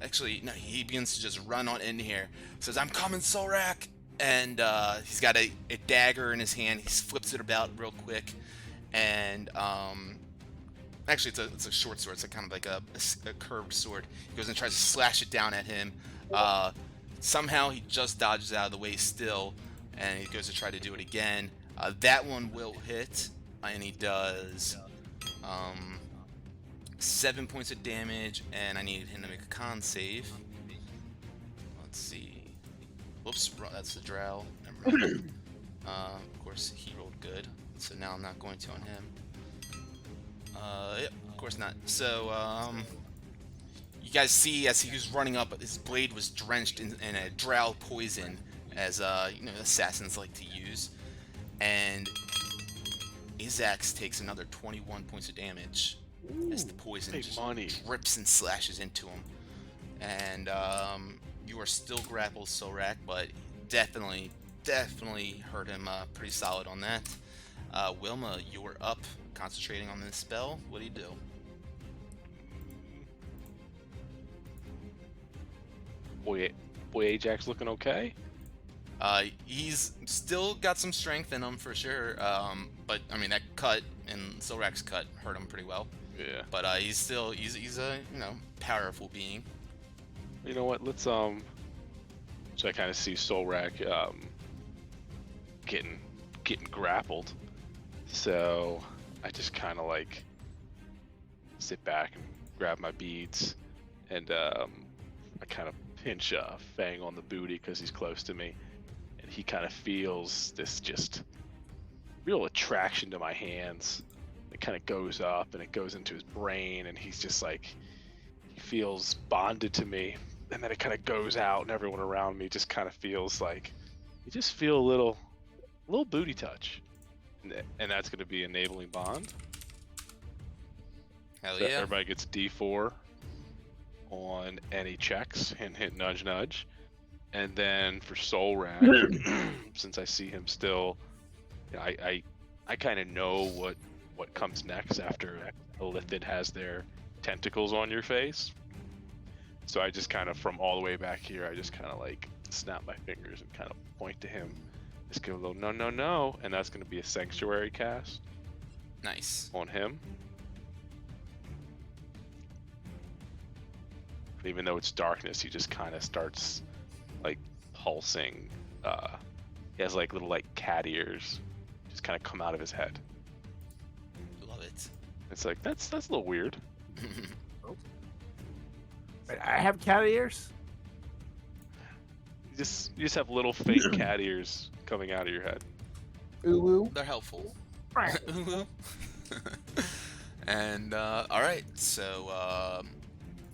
actually, no, he begins to just run on in here. Says, "I'm coming, Solrak!" And he's got a dagger in his hand. He flips it about real quick, and actually, it's a short sword. It's kind of like a curved sword. He goes and tries to slash it down at him. Somehow he just dodges out of the way still, and he goes to try to do it again. That one will hit, and he does 7 points of damage, and I needed him to make a con save. Let's see. Whoops, that's the drow. Never mind. Of course, he rolled good, so now I'm not going to on him. Yep, of course not. So, you guys see as he was running up, his blade was drenched in a drow poison, as you know, assassins like to use, and Izax takes another 21 points of damage as the poison just drips and slashes into him. And you are still grappled, Solrak, but definitely hurt him pretty solid on that. Wilma, you're up, concentrating on this spell. What do you do? Boy, Ajax looking okay. He's still got some strength in him for sure. But I mean that cut and Solrak's cut hurt him pretty well. Yeah. But he's a powerful being. You know what? Let's So I kind of see Solrak getting grappled. So I just kind of like sit back and grab my beads, and I kind of pinch Fang on the booty because he's close to me, and he kind of feels this just real attraction to my hands. It kind of goes up and it goes into his brain, and he's just like, he feels bonded to me, and then it kind of goes out, and everyone around me just kind of feels like, you just feel a little booty touch, and that's going to be enabling bond. Hell So yeah! everybody gets D4 on any checks, hint hint nudge nudge, and then for Solrak, since I see him still, I kind of know what comes next after a Lithid has their tentacles on your face. So I just kind of, from all the way back here, I just kind of like snap my fingers and kind of point to him. Just give a little no, and that's going to be a sanctuary cast. Nice. On him. Even though it's darkness, he just kind of starts like pulsing. He has like little like cat ears just kind of come out of his head. Love it. It's like that's a little weird. Wait, I have cat ears? You just have little fake cat ears coming out of your head. Ooh. They're helpful. And all right, so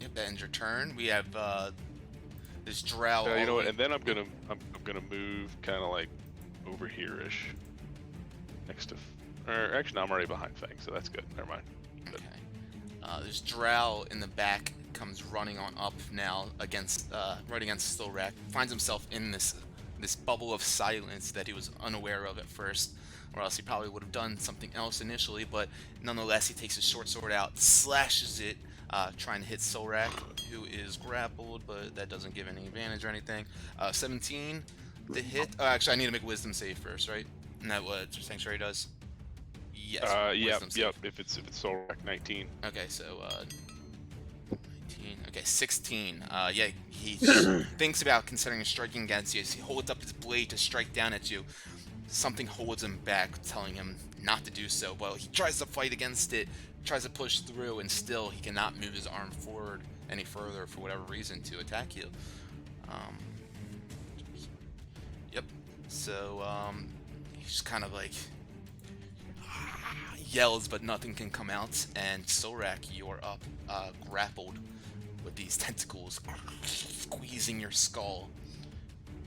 yep, that ends your turn. We have this drow. You know what? And then I'm gonna move kind of like over here-ish, next to, or actually, no, I'm already behind Fang, so that's good. Never mind. Good. Okay. This drow in the back comes running on up now against right against Solrak. Finds himself in this bubble of silence that he was unaware of at first, or else he probably would have done something else initially. But nonetheless, he takes his short sword out, slashes it, trying to hit Solrak, who is grappled, but that doesn't give any advantage or anything. 17 to hit. Actually, I need to make a wisdom save first, right? And that what Sanctuary does? Yes. Yep. If it's Solrak, 19. Okay, so 19. Okay, 16. Yeah, he thinks about considering striking against you. As he holds up his blade to strike down at you, something holds him back, telling him not to do so. Well, he tries to fight against it, tries to push through, and still he cannot move his arm forward any further for whatever reason to attack you. Yep. So he's just kind of like yells, but nothing can come out. And Solrak, you're up, grappled with these tentacles squeezing your skull.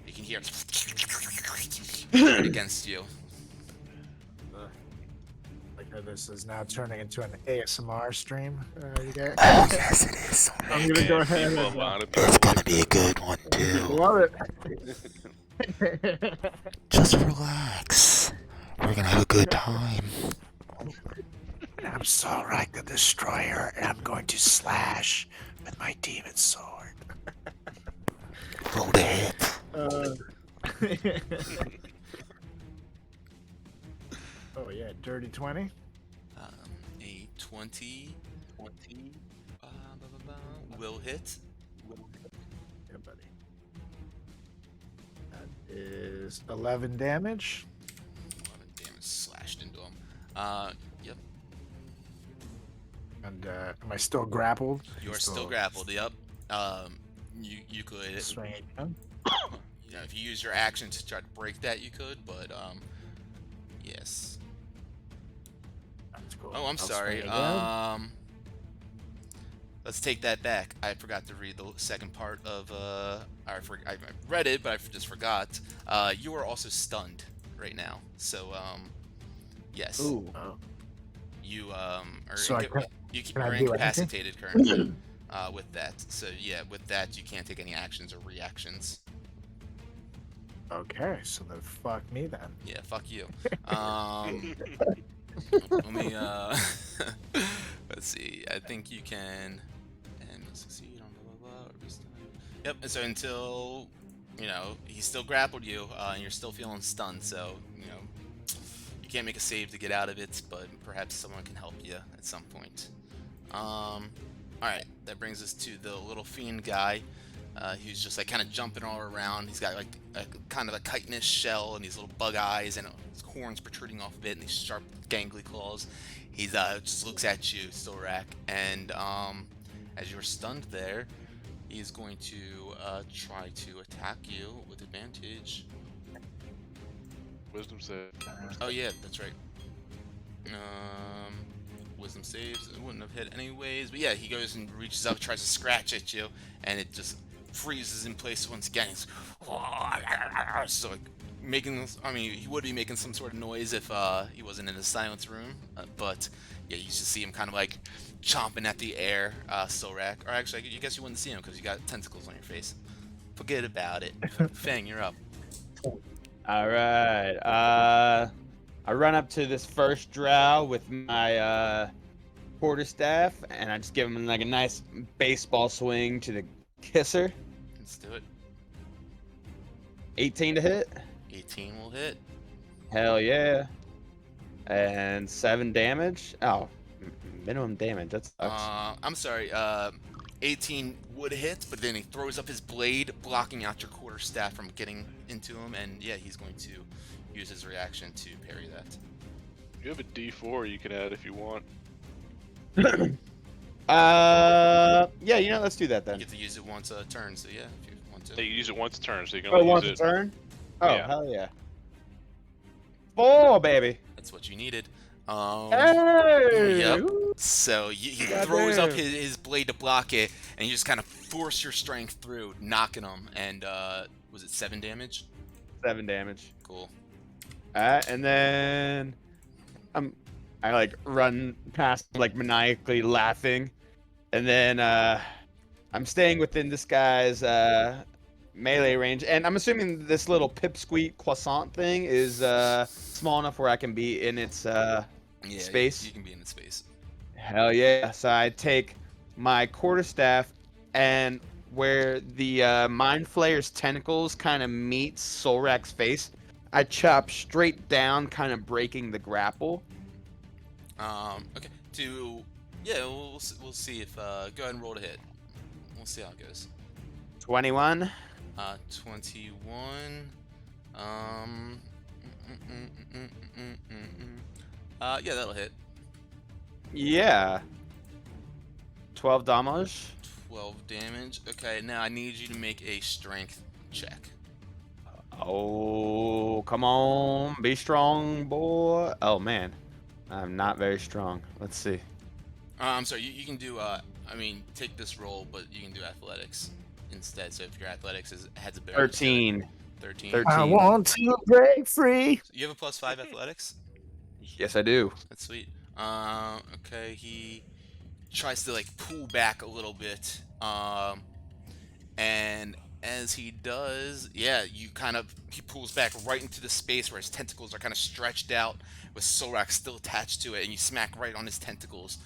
You can hear it right against you. Like how this is now turning into an ASMR stream. You guys? Oh, yes, it is. I'm gonna go ahead and It's gonna be a good one, too. love it. Just relax. We're gonna have a good time. I'm Solrak the Destroyer, and I'm going to slash with my demon sword. Oh yeah, dirty 20. A 20 will hit. Yeah, buddy. That is 11 damage. 11 damage slashed into him. Yep. And am I still grappled? You are He's still grappled. Yep. You could, swing again. you know, if you use your action to try to break that, you could. But yes. That's cool. Oh, I'm I'll sorry. swing again. Let's take that back. I forgot to read the second part of I read it, but I just forgot. You are also stunned right now. So yes. Ooh. Oh. You are So I can- you're I do anything? incapacitated currently with that. So yeah, with that you can't take any actions or reactions. Okay, so then fuck me then. Yeah, fuck you. Let me let's see. I think you can and succeed on blah blah blah. Or be stunned. Yep. And so until he still grappled you, and you're still feeling stunned. So you can't make a save to get out of it, but perhaps someone can help you at some point. All right. That brings us to the little fiend guy. He's just like kind of jumping all around. He's got like kind of a chitinous shell and these little bug eyes and his horns protruding off of it and these sharp, gangly claws. He's just looks at you, Storak, and as you're stunned there, he's going to try to attack you with advantage. Wisdom save. Oh yeah, that's right. Wisdom saves. It wouldn't have hit anyways, but yeah, he goes and reaches up, tries to scratch at you, and it just freezes in place once again. He's so like making this. I mean, he would be making some sort of noise if he wasn't in the silence room, but yeah, you just see him kind of like chomping at the air, Sorak. Or actually, I guess you wouldn't see him because you got tentacles on your face. Forget about it. Fang, you're up. All right. I run up to this first drow with my quarterstaff, and I just give him like a nice baseball swing to the kisser. Let's do it. 18 to hit. 18 will hit. Hell yeah. And 7 damage. Oh, minimum damage. That sucks. I'm sorry. 18 would hit, but then he throws up his blade, blocking out your quarterstaff from getting into him, and yeah, he's going to use his reaction to parry that. You have a D4 you can add if you want. Yeah, you know, let's do that You then. get to use it once a turn, so yeah, if you want to. Yeah, you use it once a turn, so you can Oh, only once use a it. turn? Oh, Yeah. hell yeah. 4, baby. That's what you needed. Hey! Yep. Ooh. So he Goddamn. throws up his blade to block it, and you just kind of force your strength through, knocking him. And was it 7 damage? 7 damage. Cool. Alright, and then I like run past like maniacally laughing, and then I'm staying within this guy's melee range, and I'm assuming this little pipsqueak croissant thing is small enough where I can be in its Yeah, space. You can be in the space. Hell yeah! So I take my quarterstaff, and where the mind flayer's tentacles kind of meet Solrak's face, I chop straight down, kind of breaking the grapple. Okay. Yeah, we'll see if go ahead and roll to hit. We'll see how it goes. 21. 21. Yeah, that'll hit. Yeah. 12 damage. 12 damage. Okay, now I need you to make a strength check. Oh, come on, be strong, boy. Oh man, I'm not very strong. Let's see. I'm sorry. You can do. I mean, take this roll, but you can do athletics instead. So if your athletics has a bonus. 13. 13. 13. I want to break free. You have a +5 athletics. Yes, I do. That's sweet. Okay, he tries to like pull back a little bit, and as he does, yeah, he pulls back right into the space where his tentacles are kind of stretched out, with Solrak still attached to it, and you smack right on his tentacles,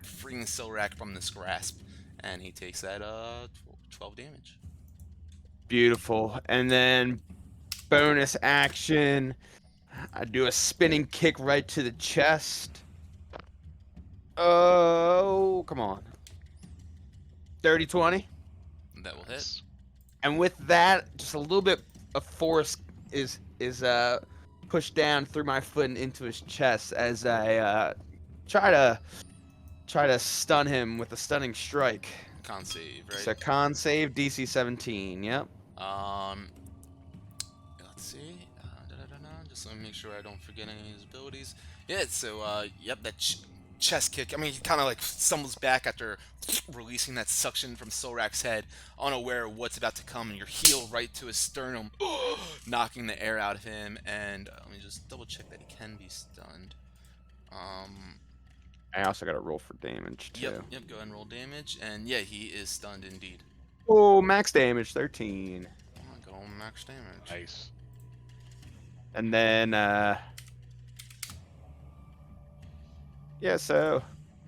freeing Solrak from this grasp, and he takes that 12 damage. Beautiful. And then bonus action. I do a spinning kick right to the chest. Oh, come on. 30-20. That will hit. Nice. And with that, just a little bit of force is pushed down through my foot and into his chest as I try to stun him with a stunning strike. Con save, It's right? a con save, DC 17. Yep. Let's see. Just let me make sure I don't forget any of his abilities. Yeah, so, yep, that chest kick. I mean, he kind of like stumbles back after releasing that suction from Solrak's head, unaware of what's about to come, and your heel right to his sternum, knocking the air out of him. And let me just double check that he can be stunned. I also got to roll for damage too. Yep, go ahead and roll damage. And yeah, he is stunned indeed. Oh, max damage 13. Go on max damage. Nice. And then yeah, so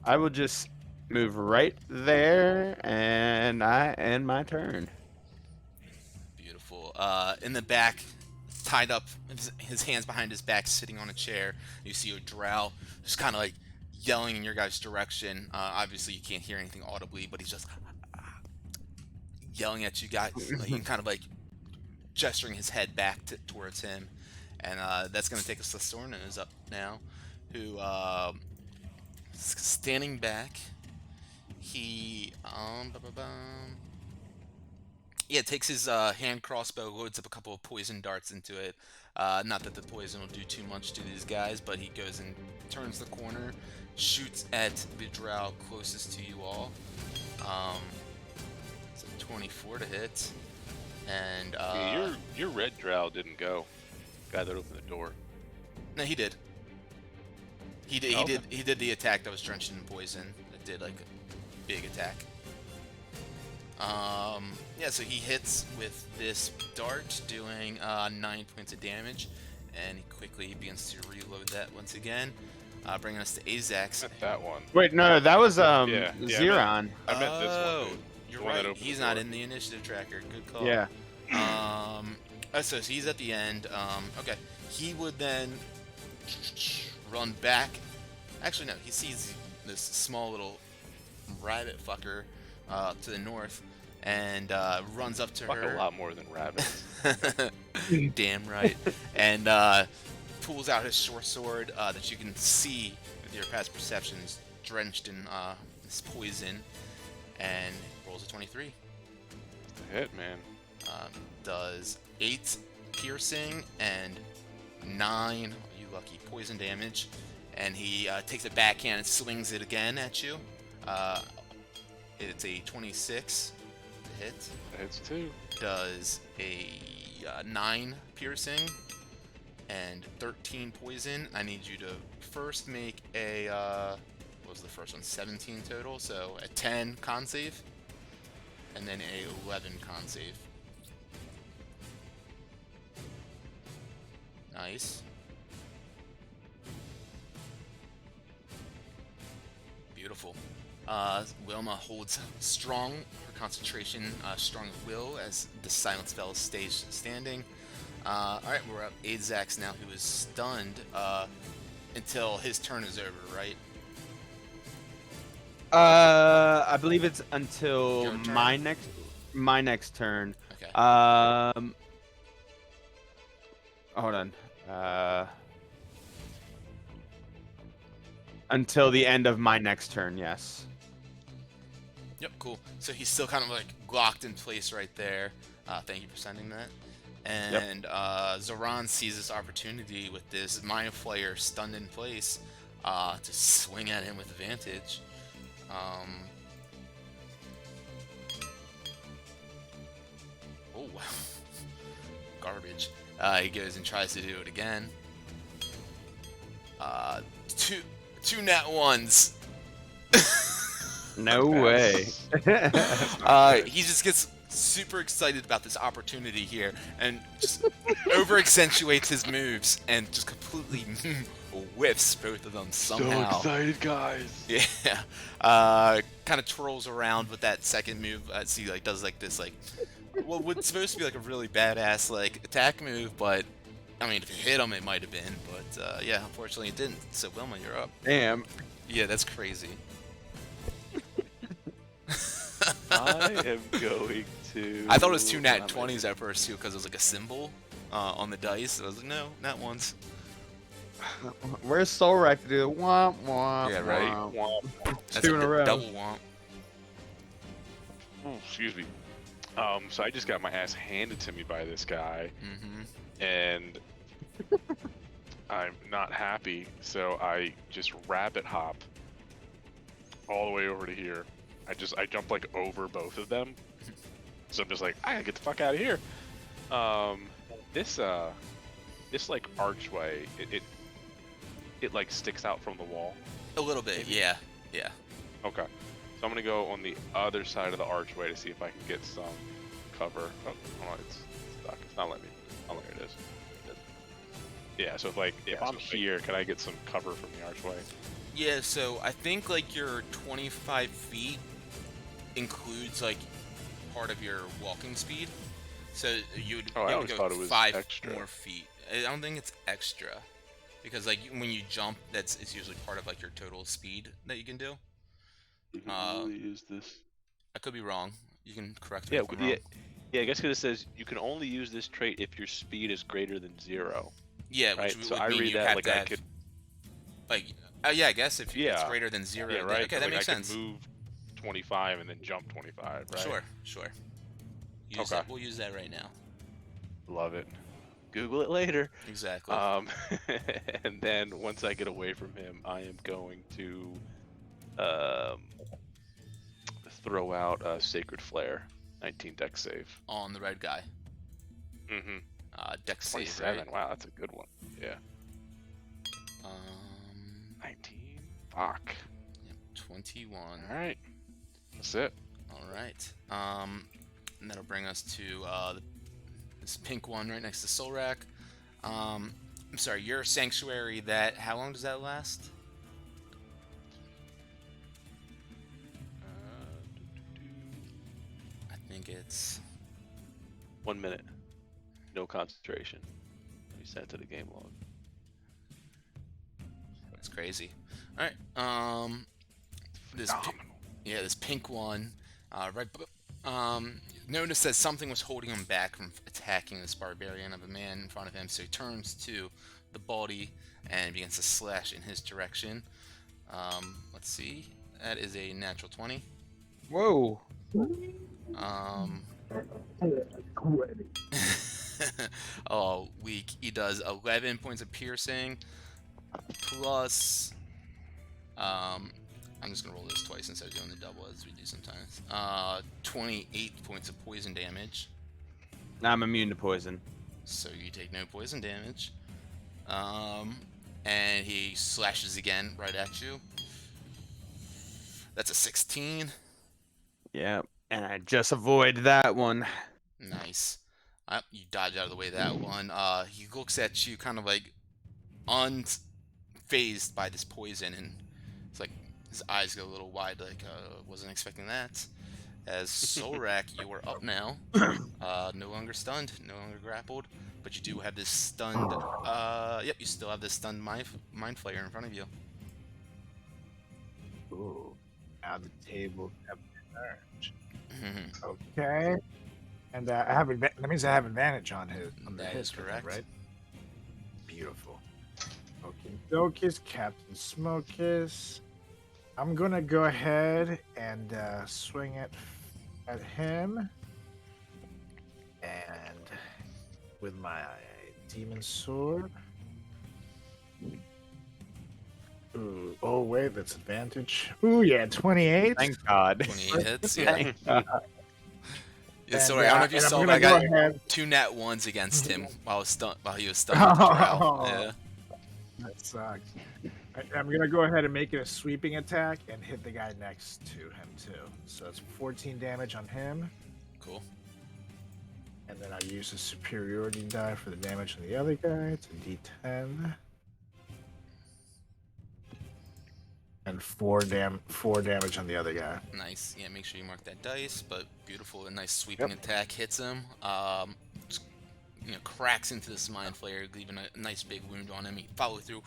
I will just move right there, and I end my turn. Beautiful. In the back, tied up, his hands behind his back, sitting on a chair. You see a drow just kind of like yelling in your guys' direction. Obviously, you can't hear anything audibly, but he's just yelling at you guys, like, and kind of like gesturing his head back towards him. And that's going to take us to Sorna is up now, who standing back. He yeah, takes his hand crossbow, loads up a couple of poison darts into it. Not that the poison will do too much to these guys, but he goes and turns the corner, shoots at the drow closest to you all. It's a 24 to hit, and Yeah, your red drow didn't go. Guy that opened the door. no, he did. He did. Okay. He did the attack that was drenched in poison. That did like a big attack. Yeah, so he hits with this dart, doing 9 points of damage, and he quickly begins to reload that once again, bringing us to Azax. Not that one. Wait, no, that was Yeah, Xeron. I meant this one. Dude. You're The one that right. opened He's the not door. in the initiative tracker. Good call. Yeah. So he's at the end. Okay. He would then run back. Actually, no. He sees this small little rabbit fucker to the north, and runs up to Fuck her. a lot more than rabbits. Damn right. And pulls out his short sword that you can see with your past perceptions drenched in this poison, and rolls a 23. Hit, man. Does 8 piercing and 9, you lucky, poison damage. And he takes a backhand and swings it again at you. It's a 26 to hit. That hits too. Does a 9 piercing and 13 poison. I need you to first make a what was the first one? 17 total, so a 10 con save, and then a 11 con save. Nice. Beautiful. Wilma holds strong her concentration, strong will as the silent spell stays standing. Alright, we're up Azax now, who is stunned until his turn is over, right? I believe it's until Your turn? my next turn. Okay. Hold on. Until the end of my next turn, yes. Yep, cool. So he's still kind of like locked in place right there. Thank you for sending that. And Zoran sees this opportunity with this Mind Flayer stunned in place to swing at him with advantage. Oh, wow. Garbage. He goes and tries to do it again. Two nat ones. No way. He just gets super excited about this opportunity here and just over accentuates his moves and just completely whiffs both of them somehow. So excited, guys. Yeah. Kind of twirls around with that second move. See, like does like this like well, what's supposed to be like a really badass like attack move, but I mean, if it hit him, it might have been. But yeah, unfortunately, it didn't. So Wilma, you're up. Damn. Yeah, that's crazy. I am going to. I thought it was two nat I'm 20s at first too, because it was like a symbol on the dice. I was like, no, not once. Where's Solrak to do? Womp womp. Yeah, right. womp. That's Two in a row. double womp. Ooh, excuse me. So I just got my ass handed to me by this guy, Mm-hmm. and I'm not happy. So I just rabbit hop all the way over to here. I jump like over both of them. So I'm just like, I gotta get the fuck out of here. This like archway, it like sticks out from the wall. A little bit, yeah, yeah. Okay. So I'm gonna go on the other side of the archway to see if I can get some cover. Oh, hold on, it's stuck. It's not letting me. Oh, there it is. Yeah. So if I'm here, can I get some cover from the archway? Yeah, so I think like your 25 feet includes like part of your walking speed. So you would Oh, I be able always to thought go it was 5 extra. more feet. I don't think it's extra. Because like when you jump, it's usually part of like your total speed that you can do. You can really use this. I could be wrong. You can correct me Yeah, if I'm wrong. yeah. I guess because it says you can only use this trait if your speed is greater than 0. Yeah, Right. which So would I mean read you that have like to I have, could. like, yeah, I guess if it's Yeah. greater than 0. Yeah, then- right. Okay, so, that like, makes I sense. can move 25 and then jump 25. Right. Sure. Use Okay. that. We'll use that right now. Love it. Google it later. Exactly. And then once I get away from him, I am going to throw out a Sacred Flare, 19 dex save. On the red guy. Mm-hmm. Dex save, 27. right? Wow, that's a good one. Yeah. 19. Fuck. Yep, 21. All right. That's it. All right. And that'll bring us to this pink one right next to Solrak. I'm sorry, your sanctuary. How long does that last? I think it's 1 minute. No concentration. Let me send it to the game log. That's crazy. All right. This pink one. Right. Notice that something was holding him back from attacking this barbarian of a man in front of him. So he turns to the baldy and begins to slash in his direction. Let's see. That is a natural 20. Whoa. Oh, weak. He does 11 points of piercing plus. I'm just gonna roll this twice instead of doing the double as we do sometimes. 28 points of poison damage. I'm immune to poison. So you take no poison damage. And he slashes again right at you. That's a 16. Yeah, and I just avoid that one. Nice. You dodge out of the way of that one. He looks at you kind of like unfazed by this poison, and it's like his eyes go a little wide, like wasn't expecting that. As Solrak, you are up now. No longer stunned, no longer grappled, but you do have this stunned. Yep, you still have this stunned mind flayer in front of you. Ooh, now the table have turned. Okay. And I have that means I have advantage on That his is correct. right? Beautiful. Okay, Dokis, Captain Smokus. I'm gonna go ahead and swing it at him, and with my demon sword. Ooh, oh wait, that's advantage. Ooh, yeah, 28. Thank God. 28 hits, yeah. Thank God. Yeah, sorry, I don't know if you and I'm saw, but gonna I got go ahead. 2 nat 1s against him while he was stunned with the drow. Oh. Yeah. That sucks. I'm gonna go ahead and make it a sweeping attack and hit the guy next to him too. So it's 14 damage on him, Cool. and then I use a superiority die for the damage on the other guy. It's a D10. And 4 damage on the other guy. Nice. Yeah, make sure you mark that dice. But beautiful, a nice sweeping attack hits him. Just, cracks into this mind flayer, leaving a nice big wound on him. He followed through,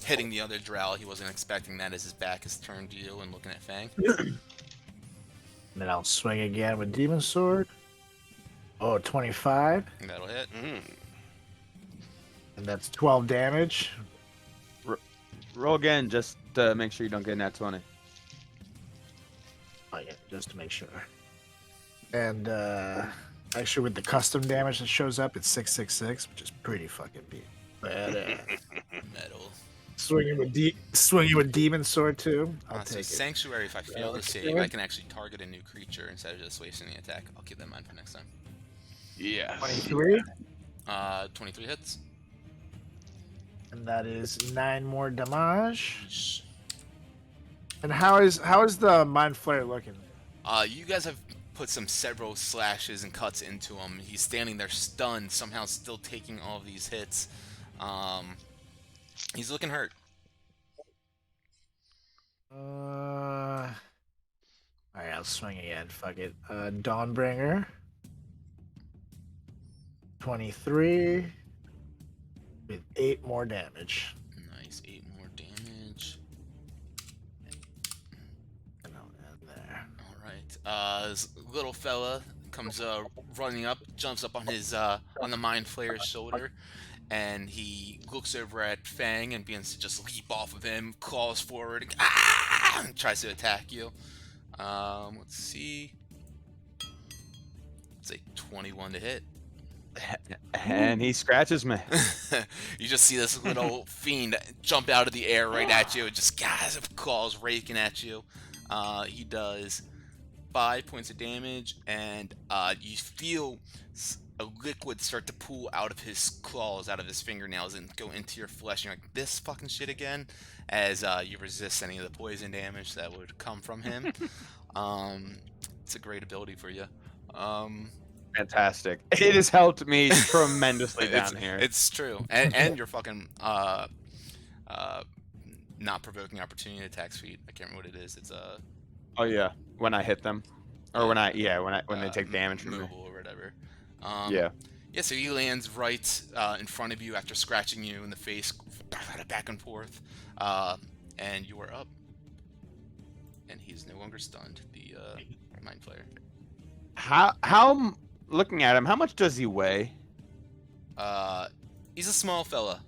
hitting the other drow. He wasn't expecting that as his back is turned to you and looking at Fang. And then I'll swing again with Demon Sword. Oh, 25. That'll hit. And that's 12 damage. Roll again, just to make sure you don't get nat 20. Oh, yeah, just to make sure. And actually, with the custom damage that shows up, it's 666, which is pretty fucking beat. But Metal. swinging with Demon Sword too. I'll So take it. Sanctuary, if I fail to save, I can actually target a new creature instead of just wasting the attack. I'll keep that in mind for next time. Yes. 23, 23 hits. and that is 9 more damage. And how is the Mind Flayer looking? You guys have put several slashes and cuts into him. He's standing there stunned, somehow still taking all of these hits. He's looking hurt. Alright, I'll swing again. Fuck it. Dawnbringer. 23 with 8 more damage. Nice, 8 more damage. And I'll end there. Alright, this little fella comes running up, jumps up on his on the Mind Flayer's shoulder, and he looks over at Fang and begins to just leap off of him, claws forward, and tries to attack you. Let's see. It's a 21 to hit. And he scratches me. You just see this little fiend jump out of the air right at you, just claws raking at you. He does 5 points of damage, and you feel a liquid start to pool out of his claws, out of his fingernails, and go into your flesh. And you're like, this fucking shit again, as you resist any of the poison damage that would come from him. It's a great ability for you. Fantastic. It has helped me tremendously down here. It's true, and your fucking not provoking opportunity attacks feat. I can't remember what it is. It's Oh yeah, when I hit them, or when they take damage from me. movable or whatever. Yeah. Yeah, so he lands right in front of you after scratching you in the face, back and forth, and you are up. And he's no longer stunned. The Mind Flayer. How looking at him, how much does he weigh? He's a small fella.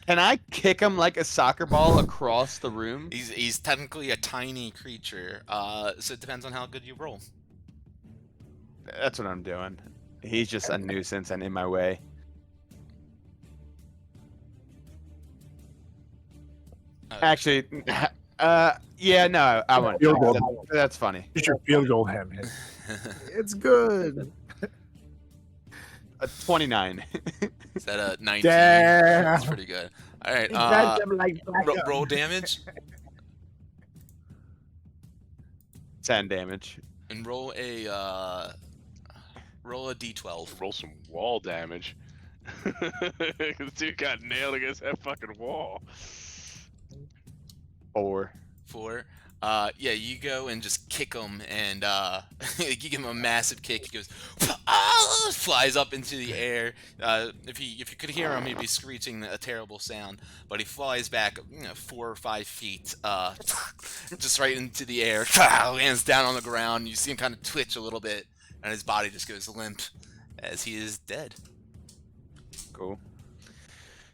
Can I kick him like a soccer ball across the room? He's technically a tiny creature. So it depends on how good you roll. That's what I'm doing. He's just a nuisance and in my way. Actually, yeah, no, I won't. Field goal. That's funny. Get your field goal him. It's good. 29. Is that a 19? Damn. That's pretty good. All right. Roll damage 10 damage. and roll a d12. Roll some wall damage. This dude got nailed against that fucking wall. 4. 4. Yeah, you go and just kick him, and you give him a massive kick. He goes, flies up into the air. If you could hear him, he'd be screeching a terrible sound. But he flies back, 4 or 5 feet, just right into the air. Lands down on the ground. You see him kind of twitch a little bit, and his body just goes limp as he is dead. Cool.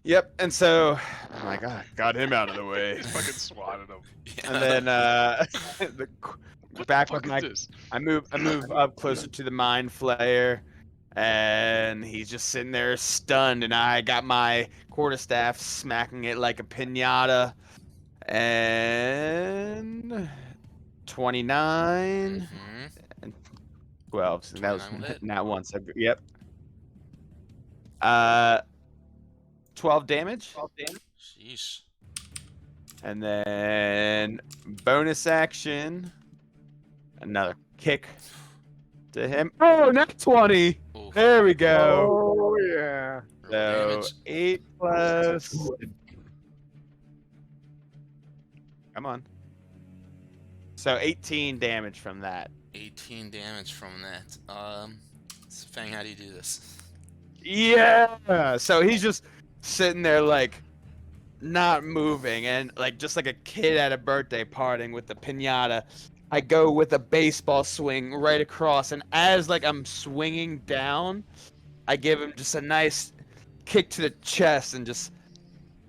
Yep, and so, oh my god, got him out of the way. Fucking swatted him. Yeah. And then What back the with fuck my, is this? I move up closer to the Mind Flayer, and he's just sitting there stunned, and I got my quarterstaff smacking it like a pinata, and 29 Mhm. and 12. So that was 29 will hit. not once. Yep. 12 damage. Sheesh. And then bonus action, another kick to him. Oh, not 20. Oof. There we go. Oh yeah. Roll So damage. 8 plus Come on. So 18 damage from that. 18 damage from that. So Fang, how do you do this? Yeah. So he's just sitting there like not moving, and like just like a kid at a birthday partying with the piñata. I go with a baseball swing right across, and as like I'm swinging down, I give him just a nice kick to the chest, and just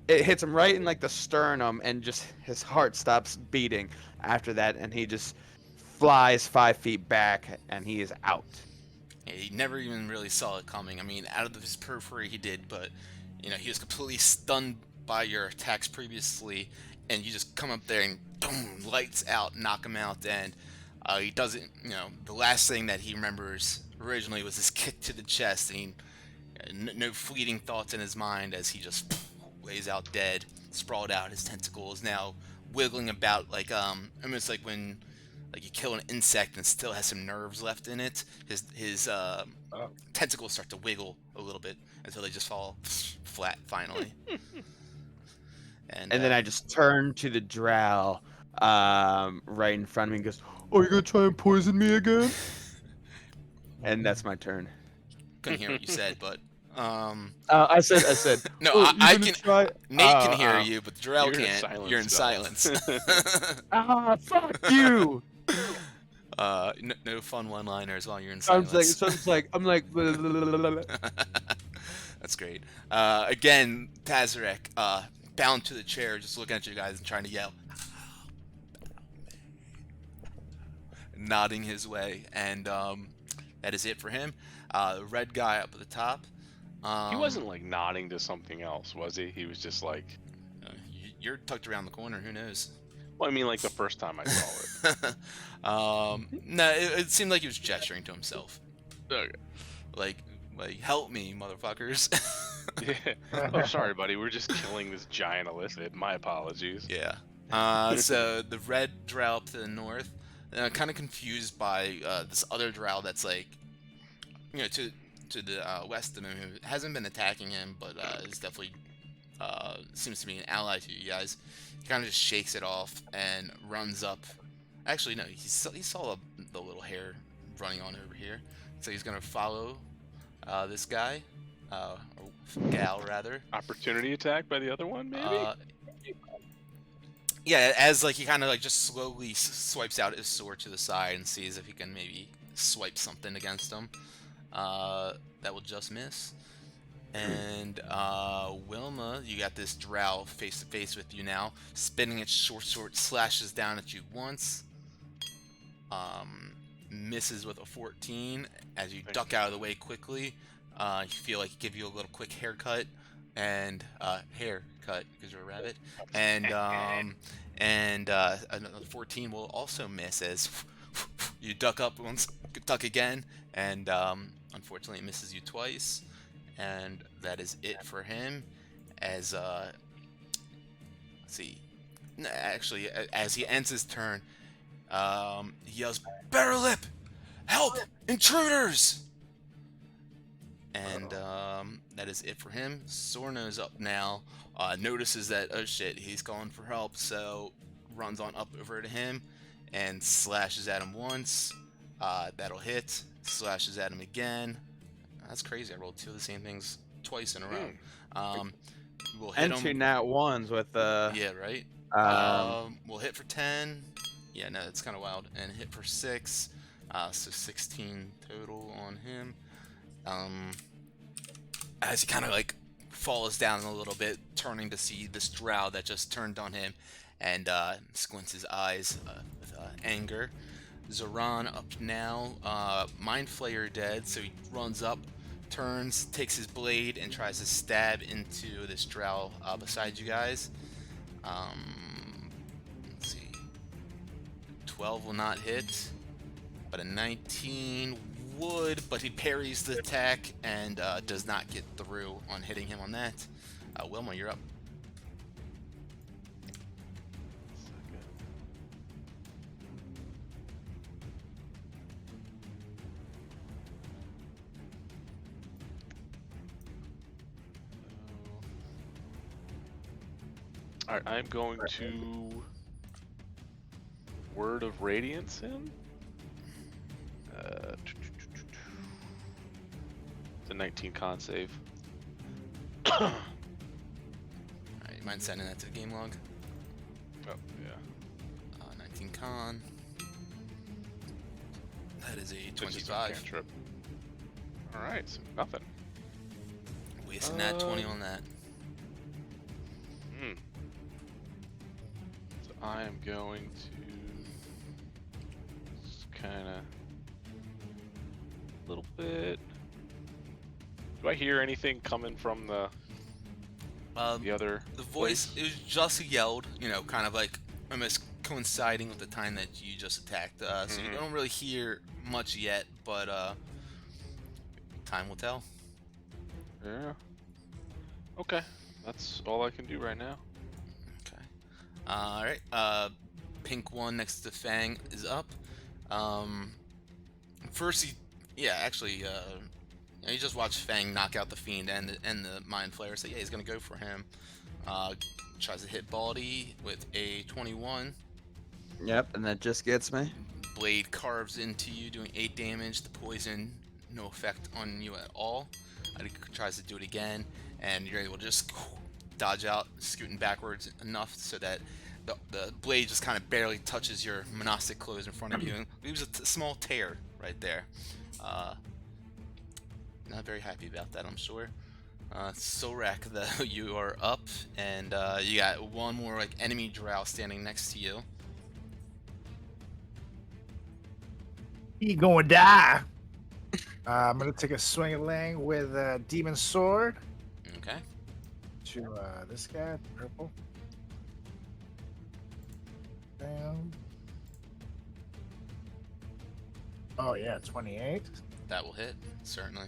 it hits him right in like the sternum, and just his heart stops beating after that, and he just flies 5 feet back, and he is out. Yeah, he never even really saw it coming. I mean, out of his periphery he did, but you know, he was completely stunned by your attacks previously, and you just come up there and boom, lights out, knock him out, and he doesn't. You know, the last thing that he remembers originally was this kick to the chest, and he, no fleeting thoughts in his mind as he just lays out dead, sprawled out. His tentacles now wiggling about like almost like when like you kill an insect and still has some nerves left in it. His tentacles start to wiggle a little bit until they just fall flat finally. And then I just turn to the drow right in front of me and goes, "Oh, you're gonna try and poison me again?" And that's my turn. couldn't hear what you said, but I said. no, "Oh, I you gonna can. try?" Nate can hear you, but Darrell You're in can't. silence, You're in Darrell. silence. Fuck you! No fun one-liners while you're in I'm silence. like, I'm like. That's great. Again, Tazarek, bound to the chair, just looking at you guys and trying to yell, nodding his way, and that is it for him. The red guy up at the top. He wasn't like nodding to something else, was he? He was just like, You're tucked around the corner. Who knows? well, I mean, like the first time I saw it. No, it seemed like he was gesturing to himself, Okay. like help me, motherfuckers. Yeah. Oh, sorry, buddy. We're just killing this giant illithid. My apologies. Yeah. So the red drow up to the north, kind of confused by this other drow that's like, you know, to the west of him, who hasn't been attacking him, but is definitely seems to be an ally to you guys. He kind of just shakes it off and runs up. Actually, no, he saw the little hair running on over here, so he's gonna follow this guy, or gal rather. Opportunity attack by the other one, maybe? Yeah, as like he kind of like just slowly swipes out his sword to the side and sees if he can maybe swipe something against him. That will just miss. And Wilma, you got this drow face to face with you now, spinning its short sword, slashes down at you once. Misses with a 14 as you duck out of the way quickly. You feel like it give you a little quick haircut and haircut because you're a rabbit. And another 14 will also miss as you duck up once, duck again, and unfortunately it misses you twice. And that is it for him. As let's see, actually, as he ends his turn, he yells, "Better lip! Help! Intruders!" And that is it for him. Sorno's up now. Notices that, oh shit, he's calling for help, so runs on up over to him and slashes at him once. That'll hit. Slashes at him again. That's crazy. I rolled two of the same things twice in a row. We'll hit And him. 2 nat ones with Yeah, right. We'll hit for 10. Yeah, no, it's kind of wild. And hit for 6. So 16 total on him. As he kind of like falls down a little bit, turning to see this drow that just turned on him, and squints his eyes with anger. Zoran up now. Mind Flayer dead, so he runs up, turns, takes his blade, and tries to stab into this drow beside you guys. Let's see. 12 will not hit, but a 19 would, but he parries the attack and does not get through on hitting him on that. Wilma, you're up. Alright, I'm going to Word of Radiance in. It's a 19 con save. Alright, you mind sending that to the game log? Oh, yeah. 19 con. That is a Which is a 25. cantrip. Alright, so nothing. Wasting that 20 on that. Hmm. So I am going to just kind of a little bit. Do I hear anything coming from the other? The voice, place? it was just yelled, you know, kind of like almost coinciding with the time that you just attacked. So you Mhm. don't really hear much yet, but time will tell. Yeah. Okay, that's all I can do right now. Okay. Alright, pink one next to Fang is up. First, you just watched Fang knock out the Fiend and the Mind Flayer, so yeah, he's gonna go for him. Tries to hit Baldy with a 21. Yep, and that just gets me. Blade carves into you, doing 8 damage. The poison, no effect on you at all. He tries to do it again, and you're able to just dodge out, scooting backwards enough so that the blade just kind of barely touches your monastic clothes in front of you and leaves a small tear right there. Not very happy about that, I'm sure. Sorak, though, you are up, and you got one more like enemy drow standing next to you. He gonna die. I'm gonna take a swing at Lang with a demon sword Okay. to this guy, purple. Bam. Oh yeah, 28, That will hit, certainly.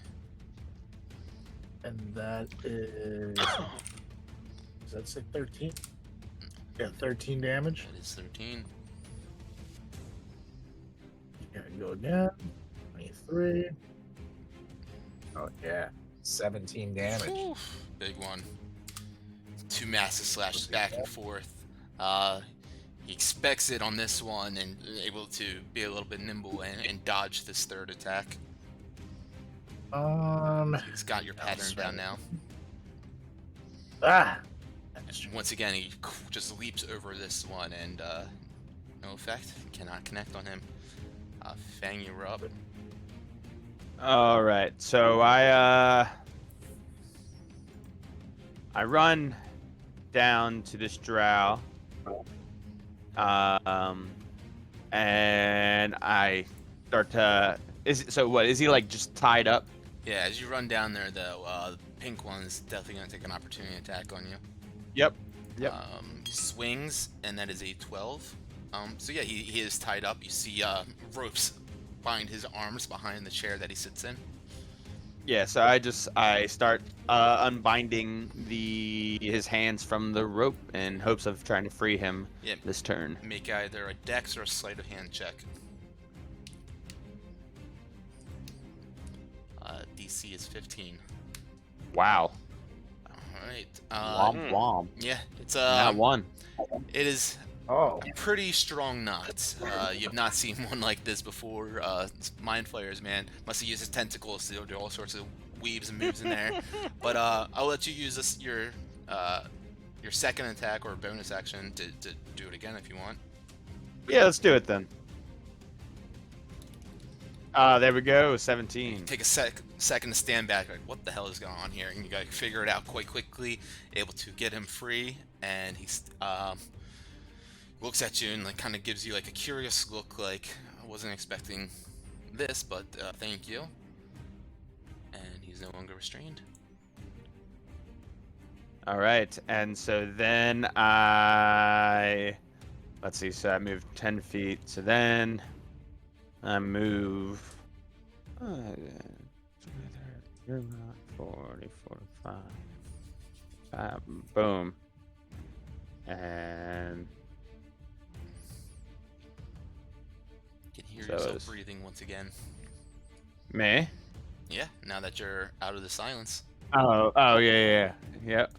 and that is. Does that say 13? Yeah, 13 damage. That is 13. Gotta go down. 23. Oh yeah, 17 damage. Oof, big one. 2 massive slashes back and forth. He expects it on this one and able to be a little bit nimble and dodge this third attack. He's got your pattern down now. Ah. Once again, he just leaps over this one and no effect. Cannot connect on him. Fang, you're up. All right, so I run down to this drow, and I start to. Is he like just tied up? Yeah, as you run down there, though, the pink one is definitely going to take an opportunity attack on you. Yep. He swings, and that is a 12. So yeah, he is tied up. You see ropes bind his arms behind the chair that he sits in. Yeah, so I start unbinding his hands from the rope in hopes of trying to free him Yep. this turn. Make either a dex or a sleight of hand check. DC is 15. Wow. Alright. Womp womp. Yeah, it's Not one. it is Oh. a pretty strong knot. You've not seen one like this before. Mind flayers, man, must have used his tentacles to do all sorts of weaves and moves in there. But I'll let you use this your second attack or bonus action to do it again if you want. Yeah, let's do it then. There we go, 17. Take a second to stand back, like, what the hell is going on here? And you gotta figure it out quite quickly, able to get him free, and he looks at you and like kind of gives you like a curious look, like, I wasn't expecting this, but thank you. And he's no longer restrained. All right, and so then let's see, so I moved 10 feet, so then I move 40, 45, boom, and You can hear So yourself it's- breathing once again. me. Yeah, now that you're out of the silence. Oh, yeah, yep.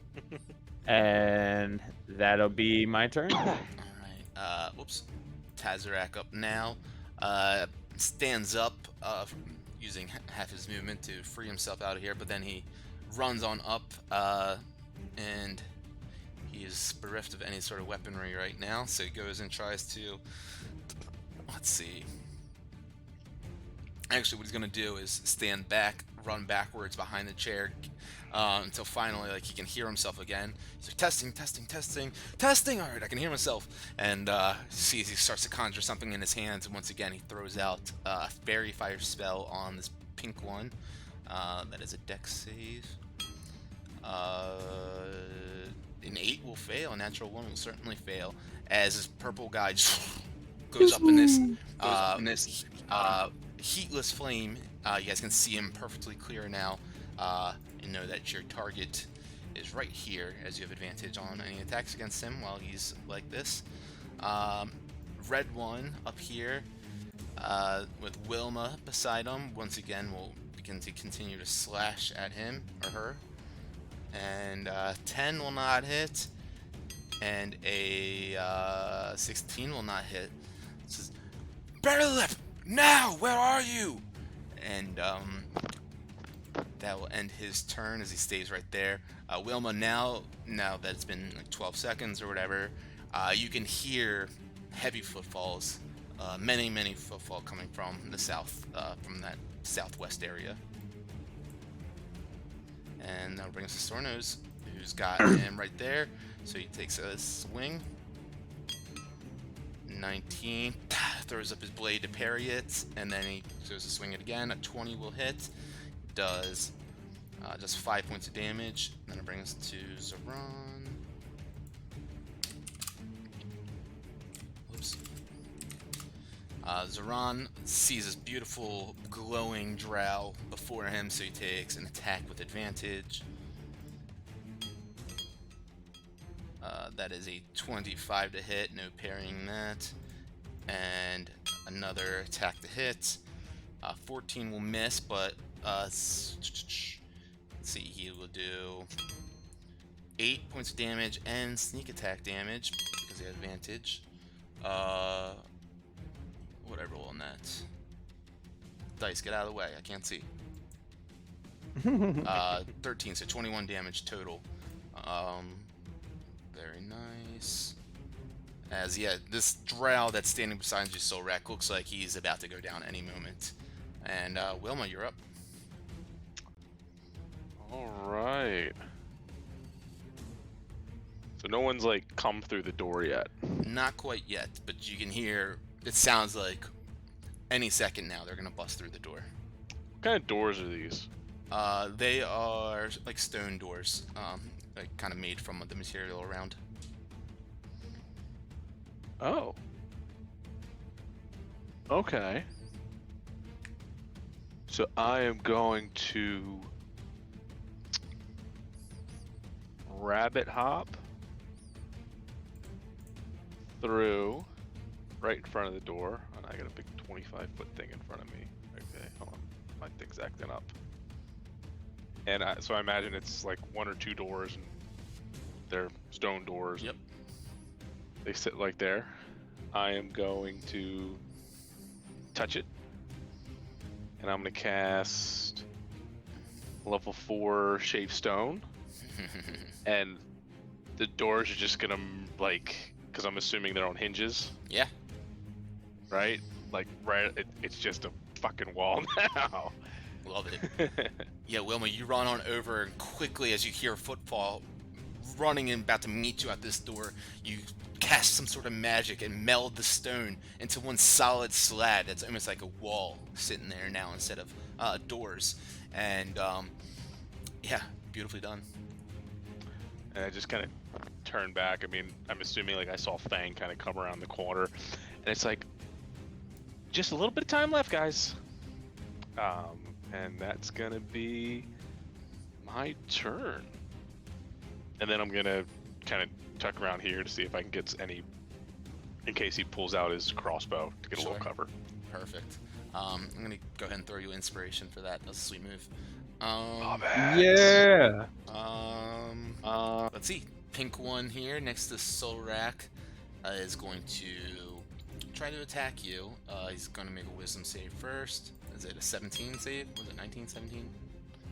And that'll be my turn. Alright, whoops. Tazarak up now. Stands up, using half his movement to free himself out of here, but then he runs on up, and he is bereft of any sort of weaponry right now, so he goes and tries to, let's see. Actually, what he's gonna do is stand back, run backwards behind the chair, until finally, like, he can hear himself again. He's like, testing, testing, testing, testing. All right, I can hear myself. And sees he starts to conjure something in his hands, and once again he throws out a fairy fire spell on this pink one. That is a dex save. An 8 will fail. A natural 1 will certainly fail. As this purple guy just goes up in this heatless flame. You guys can see him perfectly clear now, and know that your target is right here, as you have advantage on any attacks against him while he's like this. Red one up here, with Wilma beside him, once again will begin to continue to slash at him or her. And 10 will not hit, and a 16 will not hit. It says, Berlip, now, where are you? And that will end his turn as he stays right there. Wilma, now that it's been like 12 seconds or whatever, you can hear heavy footfalls, many footfall coming from the south, from that southwest area. And that'll bring us to Sornos, who's got him right there. So he takes a swing. 19, throws up his blade to parry it, and then he goes to swing it again. A 20 will hit. Does just 5 points of damage. Then it brings us to Zoran. Whoops. Zoran sees this beautiful glowing drow before him, so he takes an attack with advantage. That is a 25 to hit, no parrying that. And another attack to hit. 14 will miss, but let's see, he will do 8 points of damage and sneak attack damage because he has advantage. Whatever roll on that. Dice, get out of the way, I can't see. 13, so 21 damage total. Very nice. As, yeah, this drow that's standing beside you, Solrak, looks like he's about to go down any moment. And, Wilma, you're up. Alright. So no one's, like, come through the door yet? Not quite yet, but you can hear, it sounds like any second now they're gonna bust through the door. What kind of doors are these? They are, like, stone doors, like, kind of made from the material around. Oh. Okay. So I am going to rabbit hop through right in front of the door, and I got a big 25-foot thing in front of me. Okay, hold on, my thing's acting up. And so I imagine it's like 1 or 2 doors, and they're stone doors. Yep. They sit like there. I am going to touch it, and I'm going to cast level 4 Shape Stone, and the doors are just going to, like, because I'm assuming they're on hinges. Yeah. Right? Like, right, it's just a fucking wall now. Love it. Yeah, Wilma, you run on over, and quickly as you hear a footfall running and about to meet you at this door, you cast some sort of magic and meld the stone into one solid slab that's almost like a wall sitting there now instead of doors. And yeah, beautifully done. And I just kind of turn back. I mean, I'm assuming, like, I saw Fang kind of come around the corner, and it's like, just a little bit of time left, guys. And that's gonna be my turn. And then I'm gonna kind of tuck around here to see if I can get any, in case he pulls out his crossbow to get a little cover. Perfect. I'm gonna go ahead and throw you inspiration for that. That's a sweet move. Yeah. Let's see. Pink one here next to Solrak is going to try to attack you. He's gonna make a wisdom save first. Is it a 17 save? Was it 19, 17?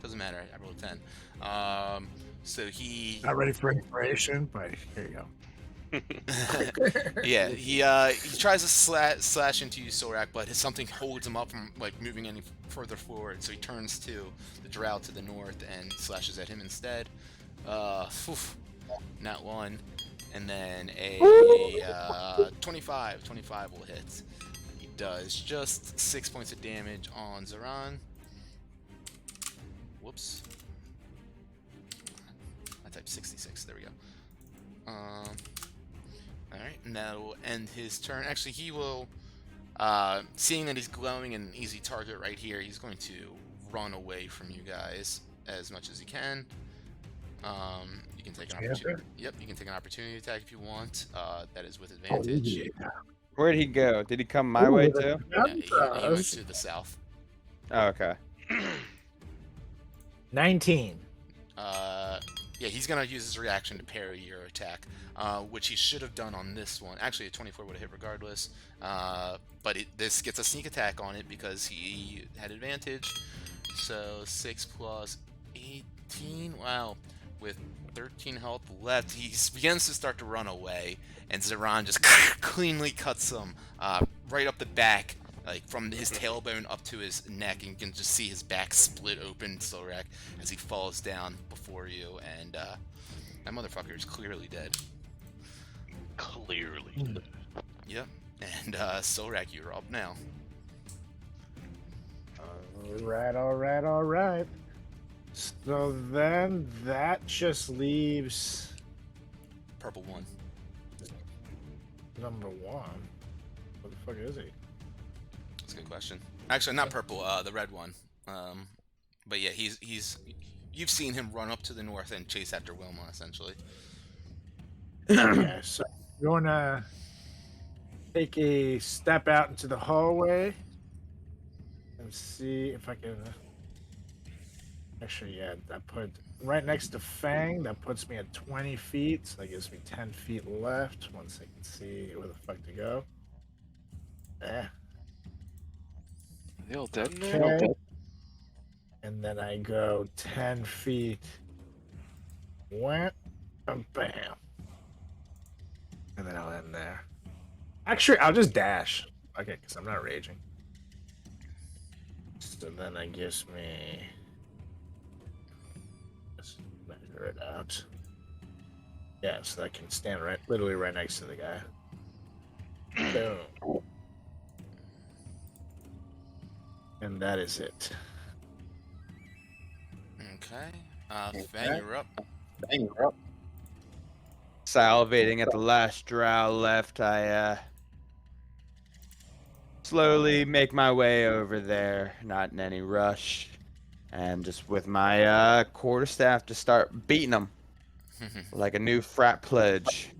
Doesn't matter. I rolled a 10. So he. Not ready for inspiration, but here you go. Yeah, he tries to slash into you, Sorak, but something holds him up from like moving any further forward. So he turns to the drow to the north and slashes at him instead. Not one, and then a 25 will hit. He does just 6 points of damage on Zoran. Whoops. I typed 66. There we go. Alright, and that'll end his turn. Actually, he will, seeing that he's glowing an easy target right here, he's going to run away from you guys as much as he can. You can take an opportunity. Yep, you can take an opportunity attack if you want. That is with advantage. Where'd he go? Did he come my way too? Yeah, he went to the south. Oh, okay. 19. Yeah, he's gonna use his reaction to parry your attack, which he should have done on this one. Actually, a 24 would have hit regardless, but this gets a sneak attack on it because he had advantage. So 6 plus 18. Wow, with 13 health left, he begins to start to run away, and Zoran just cleanly cuts him right up the back. Like from his tailbone up to his neck, and you can just see his back split open, Sorak, as he falls down before you, and that motherfucker is clearly dead. Clearly. Yep. And Sorak, you're up now. All right. So then that just leaves Purple one. number 1. What the fuck is he? That's a good question. Actually, not purple. The red one. But yeah, he's. You've seen him run up to the north and chase after Wilma, essentially. Okay, so I'm going to take a step out into the hallway and see if I can. Actually, yeah, that put right next to Fang. That puts me at 20 feet, so that gives me 10 feet left once I can see where the fuck to go. Yeah. They all dead in there? Okay. And then I go 10 feet. Bam. And then I'll end there. Actually, I'll just dash. Okay, because I'm not raging. So then that gives me. Let's measure it out. Yeah, so I can stand literally right next to the guy. Boom. And that is it. Okay. Fang, you're up. Salivating at the last drow left, I slowly make my way over there, not in any rush, and just with my quarterstaff to start beating them like a new frat pledge.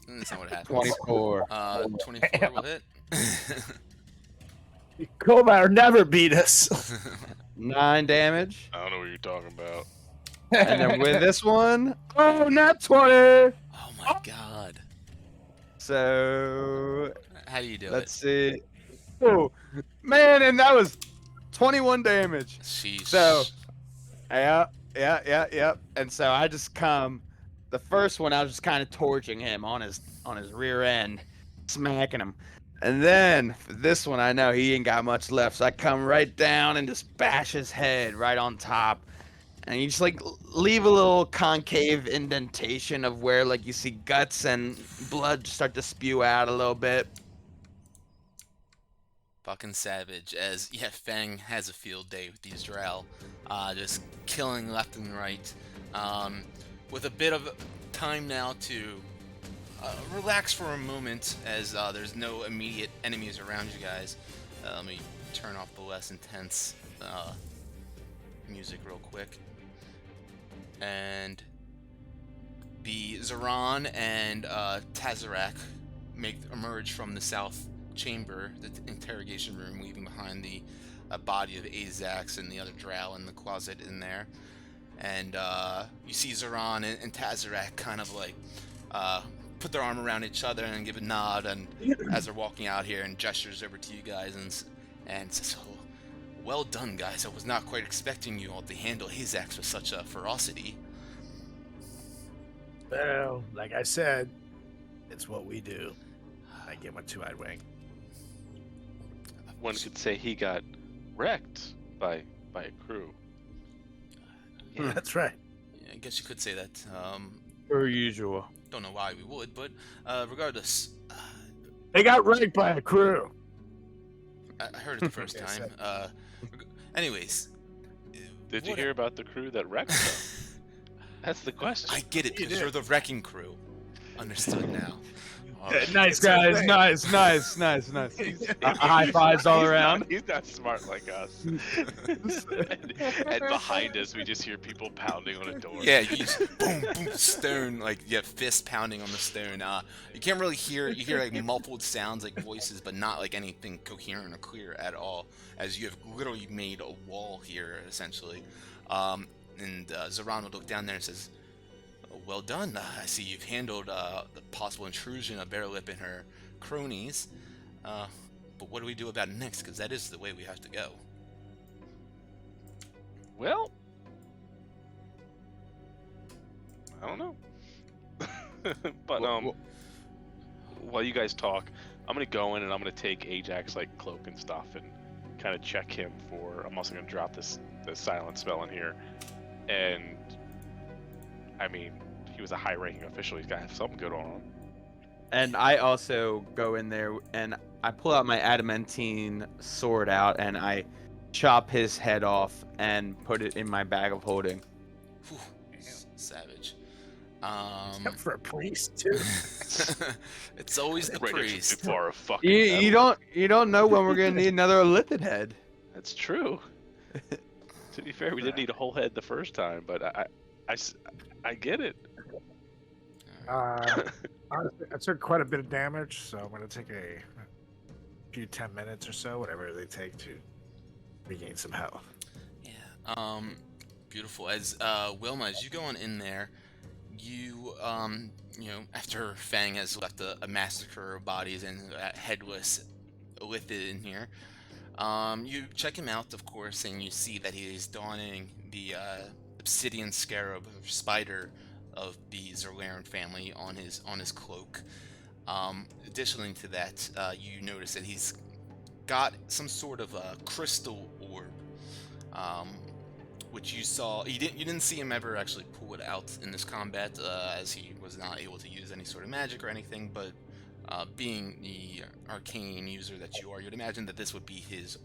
That's not what happens. 24. 24 will hit. Komar never beat us. 9 damage. I don't know what you're talking about. And then with this one, oh, not 20. Oh my god. So How do you do let's see. Oh, man, and that was 21 damage. it? Sheesh. So, yeah. And so I just come. The first one, I was just kind of torching him on his rear end, smacking him. And then for this one, I know he ain't got much left, so I come right down and just bash his head right on top. And you just like leave a little concave indentation of where like you see guts and blood start to spew out a little bit. Fucking savage. As yeah, Fang has a field day with these drow, just killing left and right. With a bit of time now to relax for a moment, as there's no immediate enemies around you guys. Let me turn off the less intense music real quick. And the Zoran and Tazarak emerge from the south chamber, the interrogation room, leaving behind the body of Azax and the other drow in the closet in there. And you see Zoran and Tazarak kind of like put their arm around each other and give a nod, and as they're walking out here, and gestures over to you guys and says, "Oh, well done, guys. I was not quite expecting you all to handle his axe with such a ferocity." Well, like I said, it's what we do. I give him a 2-eyed wink. One could say he got wrecked by a crew. Yeah, That's right. I guess you could say that. Per usual. Don't know why we would, but regardless, They got wrecked by a crew. I heard it the first Yes, time. Anyways, Did you what hear about the crew that wrecked them? That's the question. I get it You because did. you're the wrecking crew. Understood now. Nice It's guys, okay. nice. High fives all around. He's not smart like us. and behind us, we just hear people pounding on a door. Yeah, you just boom, boom, stone, like, yeah, fist pounding on the stone. You can't really hear, you hear like muffled sounds, like voices, but not like anything coherent or clear at all, as you have literally made a wall here, essentially. And Zoran will look down there and says, "Well done. I see you've handled the possible intrusion of Bearlip and her cronies. But what do we do about it next? Because that is the way we have to go." Well, I don't know. But while you guys talk, I'm gonna go in and I'm gonna take Ajax like cloak and stuff and kind of check him for. I'm also gonna drop the silent spell in here, and I mean, he was a high-ranking official. He's got to have something good on him. And I also go in there and I pull out my adamantine sword out and I chop his head off and put it in my bag of holding. Whew, savage. For a priest, too. It's always the Right next priest. to the bar of fucking You don't know when we're gonna need another lipid head. That's true. To be fair, we didn't need a whole head the first time, but I get it. Honestly, I took quite a bit of damage, so I'm going to take a few 10 minutes or so, whatever they take to regain some health. Yeah. Beautiful. As Wilma, as you go on in there, you after Fang has left a massacre of bodies and headless lithid in here, you check him out, of course, and you see that he is donning the obsidian scarab or spider of the Zerlaren family on his cloak. Additionally to that, you notice that he's got some sort of a crystal orb, which you saw. You didn't see him ever actually pull it out in this combat, as he was not able to use any sort of magic or anything. But being the arcane user that you are, you'd imagine that this would be his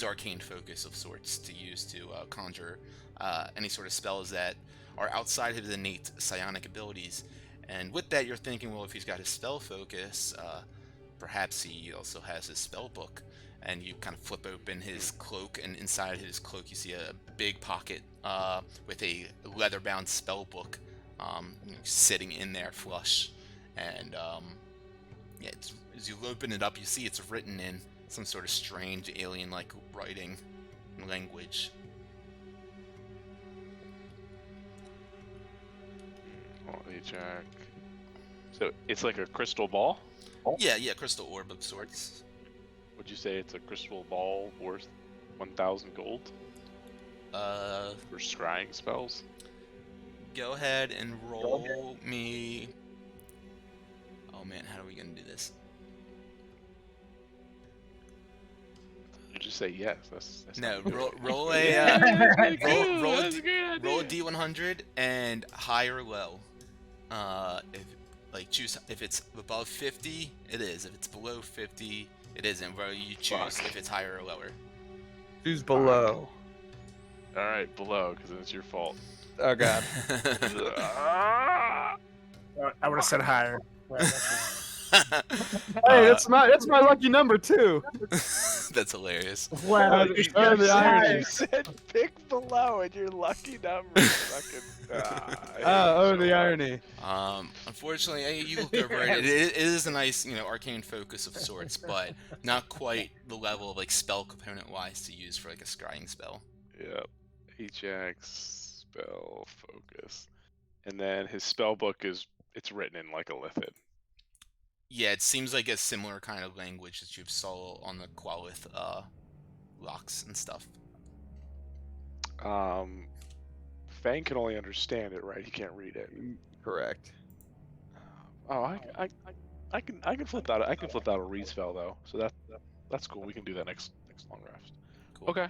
arcane focus of sorts to use to conjure any sort of spells that are outside of his innate psionic abilities. And with that, you're thinking, well, if he's got his spell focus, perhaps he also has his spell book. And you kind of flip open his cloak, and inside his cloak you see a big pocket with a leather-bound spell book sitting in there flush. And yeah, as you open it up, you see it's written in some sort of strange alien-like writing language. Jack. So it's like a crystal ball? Yeah, crystal orb of sorts. Would you say it's a crystal ball worth 1,000 gold for scrying spells? Go ahead and roll me. Oh man, how are we gonna do this? You just say yes. That's No, not good. roll a roll a d100 and high or low. Choose if it's above 50, it is. If it's below 50, it isn't. Where you choose if it's higher or lower. Who's below? All right, below, because it's your fault. Oh god. Ah! I would have said higher. Hey, that's my lucky number too. That's hilarious. Well, the irony. You said pick below, and your lucky number. Fucking. The irony. Unfortunately, you look over it. It is a nice, arcane focus of sorts, but not quite the level of like spell component wise to use for like a scrying spell. Yep. Ajax spell focus, and then his spell book it's written in like a lithid. Yeah, it seems like a similar kind of language that you saw on the Qualith locks and stuff. Fang can only understand it, right? He can't read it. Correct. Oh, I can flip out. I can flip out a read spell though, so that's cool. We can do that next long rest. Cool. Okay.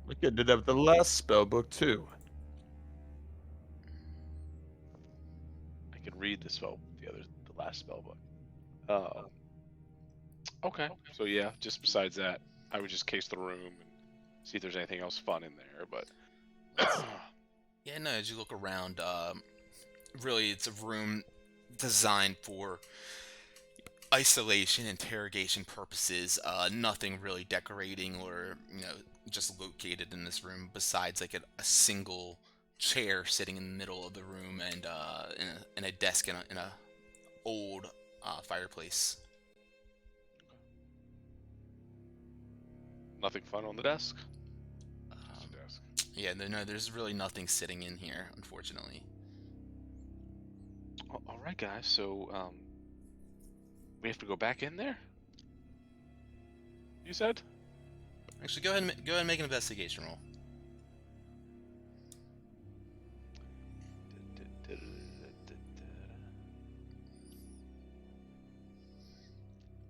We could do that with the last spell book too. I can read the last spell book. Okay. So yeah, just besides that, I would just case the room and see if there's anything else fun in there. But Yeah, no, as you look around, really it's a room designed for isolation, interrogation purposes. Nothing really decorating or, just located in this room besides like a single chair sitting in the middle of the room and in a desk in a old fireplace. nothing fun on the desk. Um, Desk. yeah, no, there's really nothing sitting in here, unfortunately. All right, guys. So we have to go back in there. You said. Actually, go ahead and make an investigation roll.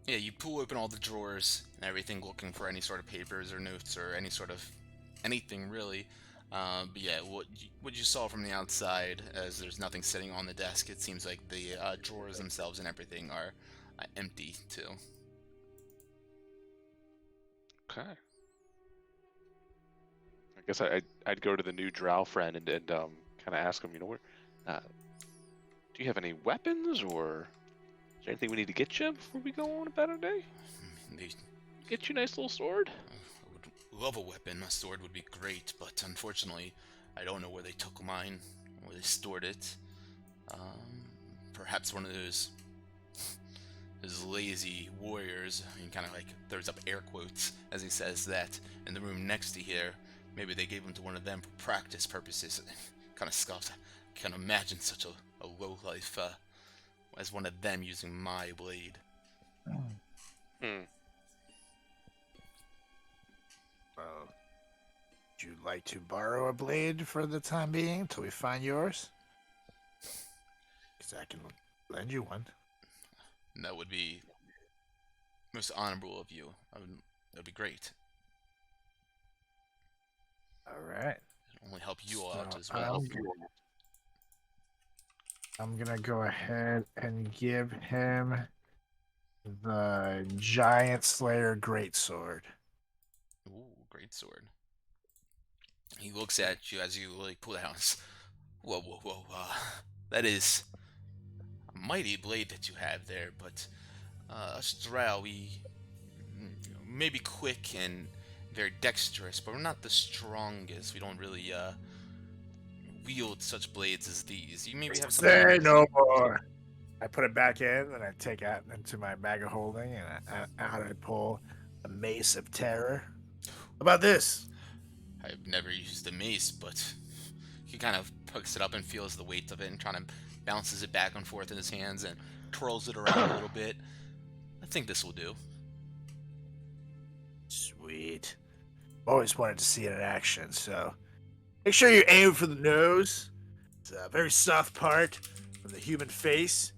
Yeah, you pull open all the drawers and everything, looking for any sort of papers or notes or any sort of anything really. But yeah, what you saw from the outside, as there's nothing sitting on the desk, it seems like the drawers themselves and everything are empty too. Okay. I guess I'd go to the new drow friend and kind of ask him, where, do you have any weapons or is there anything we need to get you before we go on about our day? They, Get you a nice little sword. I would love a weapon. A sword would be great, but unfortunately, I don't know where they took mine, where they stored it. Perhaps one of those lazy warriors. He kind of like throws up air quotes as he says that in the room next to here. Maybe they gave them to one of them for practice purposes. Kind of scoffs. I can't imagine such a lowlife as one of them using my blade. Hmm. Well, would you like to borrow a blade for the time being until we find yours? Because I can lend you one. That would be most honorable of you. That'd be great. All right. It'll only help you all out So as well. I'm gonna go ahead and give him the Giant Slayer Greatsword. Ooh, great sword. He looks at you as you like pull it out. Whoa, whoa, whoa! That is a mighty blade that you have there, but us drow, we may be quick and very dexterous, but we're not the strongest. We don't really wield such blades as these. You maybe have something. Say no more. I put it back in, and I take out into my bag of holding, and out I pull a Mace of Terror. How about this? I've never used a mace, but he kind of picks it up and feels the weight of it and kind of bounces it back and forth in his hands and twirls it around a little bit. I think this will do. Sweet. Always wanted to see it in action, so make sure you aim for the nose. It's a very soft part from the human face.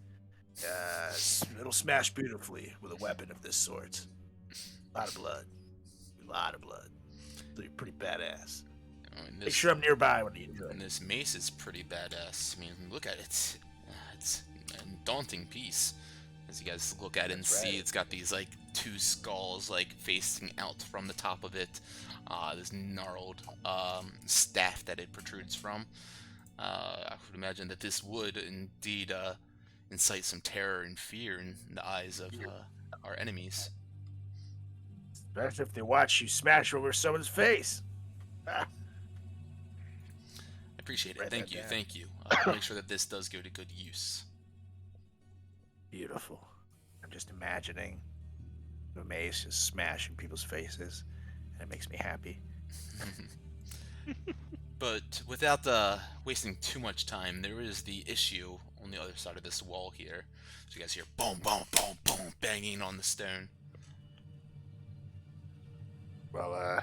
It'll smash beautifully with a weapon of this sort. A lot of blood. A lot of blood. So you're pretty badass. Make sure I'm nearby when you do it. And this mace is pretty badass. I mean, look at it. It's a daunting piece. As you guys look at it and see, it's got these like two skulls like facing out from the top of it. This gnarled staff that it protrudes from. I would imagine that this would indeed incite some terror and fear in the eyes of our enemies. Especially if they watch you smash over someone's face. I appreciate it. Write Thank that you. down. Thank you. Make sure that this does go to good use. Beautiful. I'm just imagining the mace just smashing people's faces, and it makes me happy. But without wasting too much time, there is the issue on on the other side of this wall here. So you guys hear boom, boom, boom, boom, banging on the stone. Well,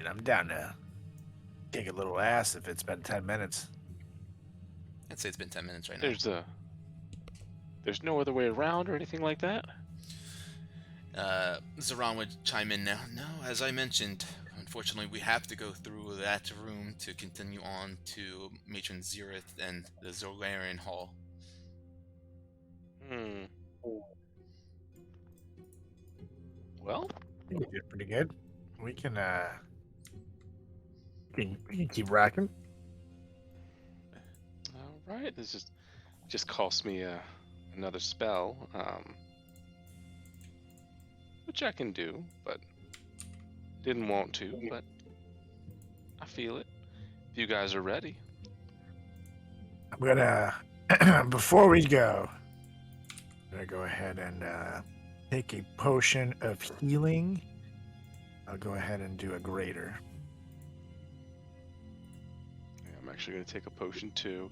I'm down to kick a little ass if it's been 10 minutes. I'd say it's been 10 minutes right now. There's no other way around or anything like that. Zoran would chime in now. No, as I mentioned, unfortunately, we have to go through that room to continue on to Matron Zerith and the Zolarian Hall. Well, You did pretty good. We can keep rocking. all right. This just cost me another spell, which I can do, but didn't want to. But I feel it. If you guys are ready. I'm gonna before we go, I'm gonna go ahead and take a potion of healing. I'll go ahead and do a greater. Yeah, I'm actually going to take a potion too,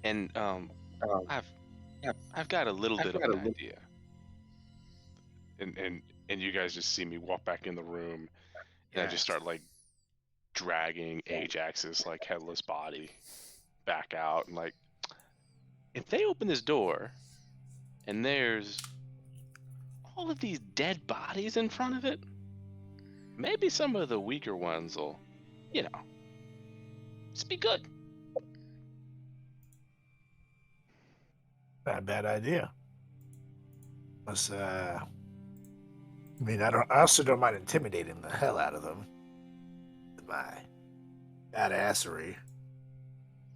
and I've got a little bit of an idea, and you guys just see me walk back in the room, and I just start like dragging Ajax's like headless body back out, and like if they open this door, and there's all of these dead bodies in front of it, maybe some of the weaker ones will, just be good. Not a bad idea. Plus, I also don't mind intimidating the hell out of them with my badassery.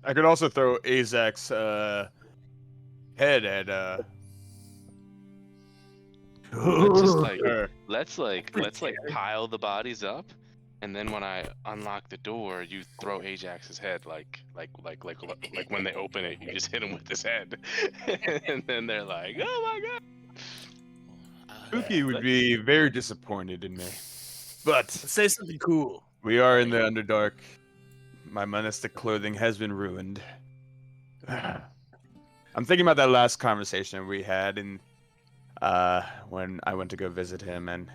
I could also throw Azak's head at Let's just pile the bodies up, and then when I unlock the door, you throw Ajax's head like when they open it, you just hit him with his head, and then they're like, oh my god. Spooky would be very disappointed in me. But Say something cool. we are in the Underdark. My monastic clothing has been ruined. I'm thinking about that last conversation we had in when I went to go visit him, and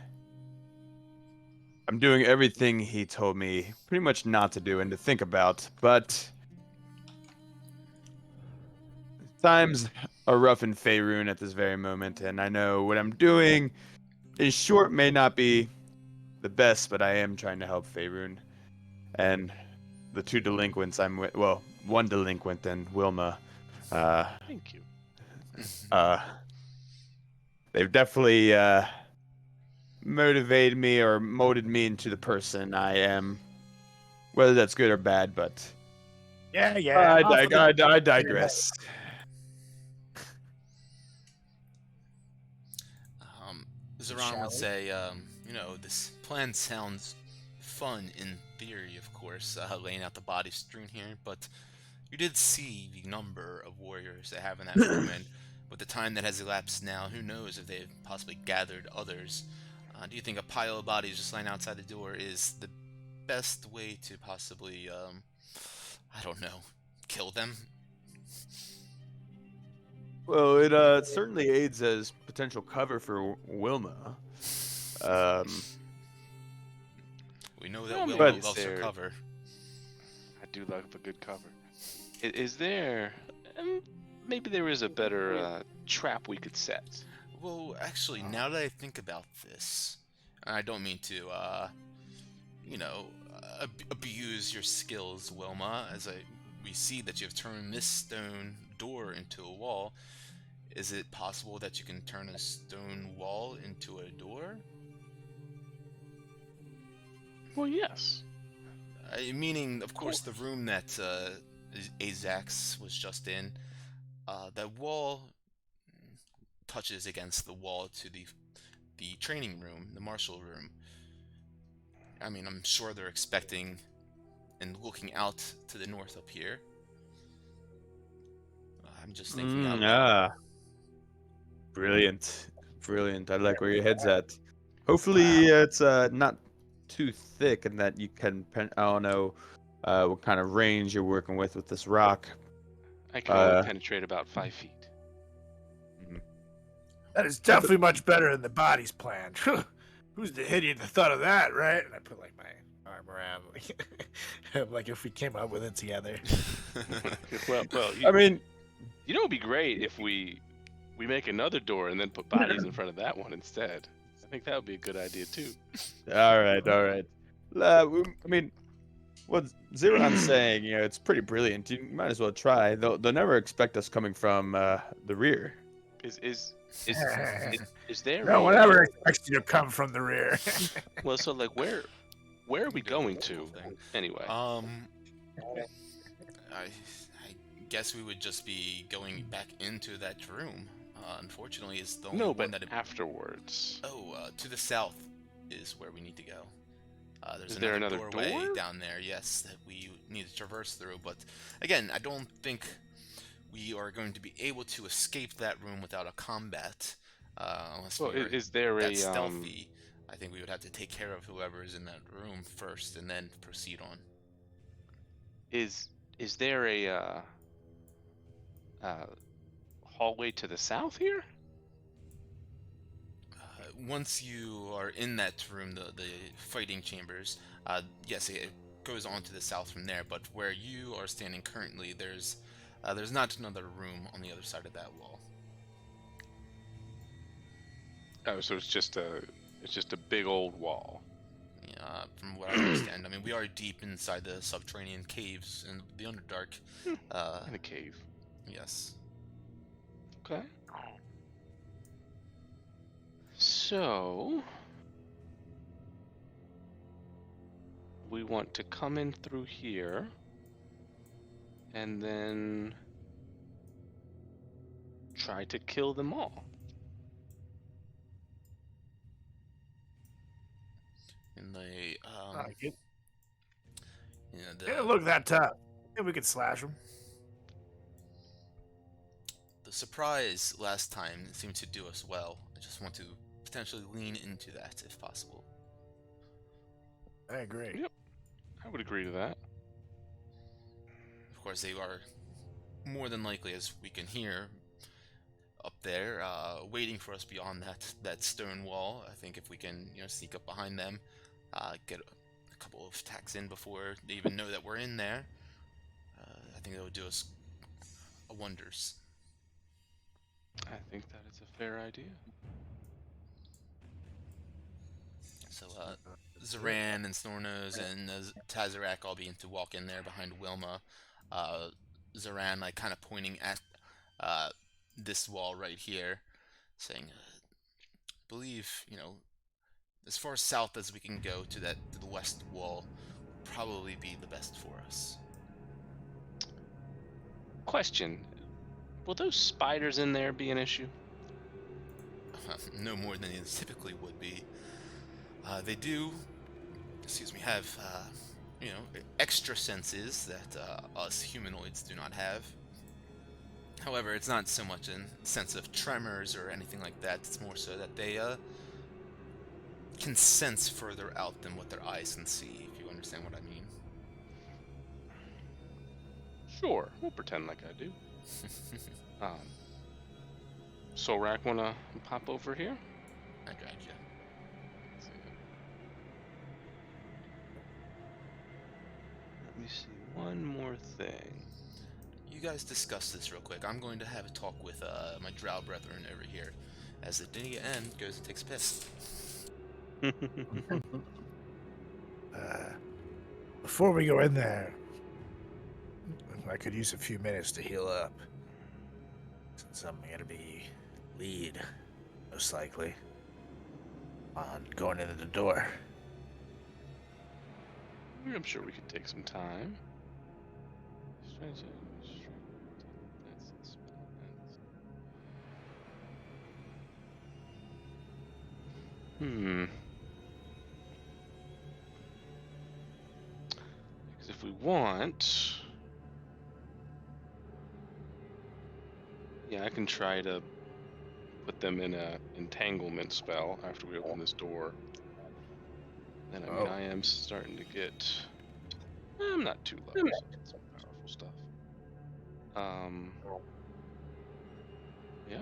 I'm doing everything he told me pretty much not to do and to think about, but times are rough in Faerun at this very moment, and I know what I'm doing is short may not be the best, but I am trying to help Faerun. And the two delinquents I'm with, well, one delinquent and Wilma, Thank you. they've definitely motivated me or molded me into the person I am, whether that's good or bad, but I digress. Zoran would say, this plan sounds fun in theory, of course, laying out the body strewn here, but you did see the number of warriors they have in that room, and with the time that has elapsed now, who knows if they've possibly gathered others. Do you think a pile of bodies just lying outside the door is the best way to possibly, I don't know, kill them? Well, it certainly aids as potential cover for Wilma. We know that Well, Wilma but loves her there- cover. I do love a good cover. Is there, maybe there is a better trap we could set? Well, actually, now that I think about this, I don't mean to, abuse your skills, Wilma, we see that you've turned this stone door into a wall. Is it possible that you can turn a stone wall into a door? Well, yes. Meaning, of course, the room that Azax was just in, that wall touches against the wall to the training room, the martial room. I mean, I'm sure they're expecting and looking out to the north up here. I'm just thinking out loud. Brilliant. I like where your head's at. Hopefully, it's not too thick, and that you can. I don't know what kind of range you're working with this rock. I can only penetrate about 5 feet. That is definitely much better than the body's plan. Who's the idiot that thought of that, right? And I put like my arm around, like if we came up with it together. well, I mean, you know, it'd be great if we make another door and then put bodies in front of that one instead. I think that would be a good idea too. all right. I mean, what Zeron's saying, it's pretty brilliant. You might as well try. They'll never expect us coming from the rear. Is there No one ever expects you to come from the rear. well, so like where are we going to Thing. anyway? I guess we would just be going back into that room. Unfortunately, it's the only No, one but that. afterwards. To the south is where we need to go. There's Is there another doorway door? down there, yes, that we need to traverse through. But again, I don't think we are going to be able to escape that room without a combat. Unless Well, we were is there that a stealthy. I think we would have to take care of whoever is in that room first, and then proceed on. is there a hallway to the south here? Once you are in that room, the fighting chambers, yes, it goes on to the south from there. But where you are standing currently, there's not another room on the other side of that wall. Oh, so it's just a big old wall. From what I understand, I mean, we are deep inside the subterranean caves in the Underdark. In a cave. Yes. Okay. So we want to come in through here and then try to kill them all. In the It the didn't look that tough. Maybe we could slash them. the surprise last time seemed to do us well. I just want to potentially lean into that if possible. I agree. Yep. I would agree to that. Of course, they are more than likely, as we can hear, up there, waiting for us beyond that stone wall. I think if we can, sneak up behind them, get a couple of attacks in before they even know that we're in there, I think that would do us wonders. I think that is a fair idea. So, Zoran and Snornos and Tazarak all begin to walk in there behind Wilma. Zoran, like, kind of pointing at this wall right here, saying, I believe, as far south as we can go to the west wall would probably be the best for us. Question. Will those spiders in there be an issue? No more than they typically would be. They do, have, extra senses that us humanoids do not have. However, it's not so much a sense of tremors or anything like that. It's more so that they can sense further out than what their eyes can see, if you understand what I mean. Sure, we'll pretend like I do. Solrak wanna pop over here? I gotcha. Let me see one more thing. You guys discuss this real quick. I'm going to have a talk with my drow brethren over here, as the Dinia N goes and takes a piss. Before we go in there, I could use a few minutes to heal up. Since I'm gonna be lead, most likely, on going into the door. I'm sure we could take some time. Because if we want, yeah, I can try to put them in a entanglement spell after we open this door. And I mean, I am starting to get. I'm not too low. So I get some powerful stuff. Um, yeah.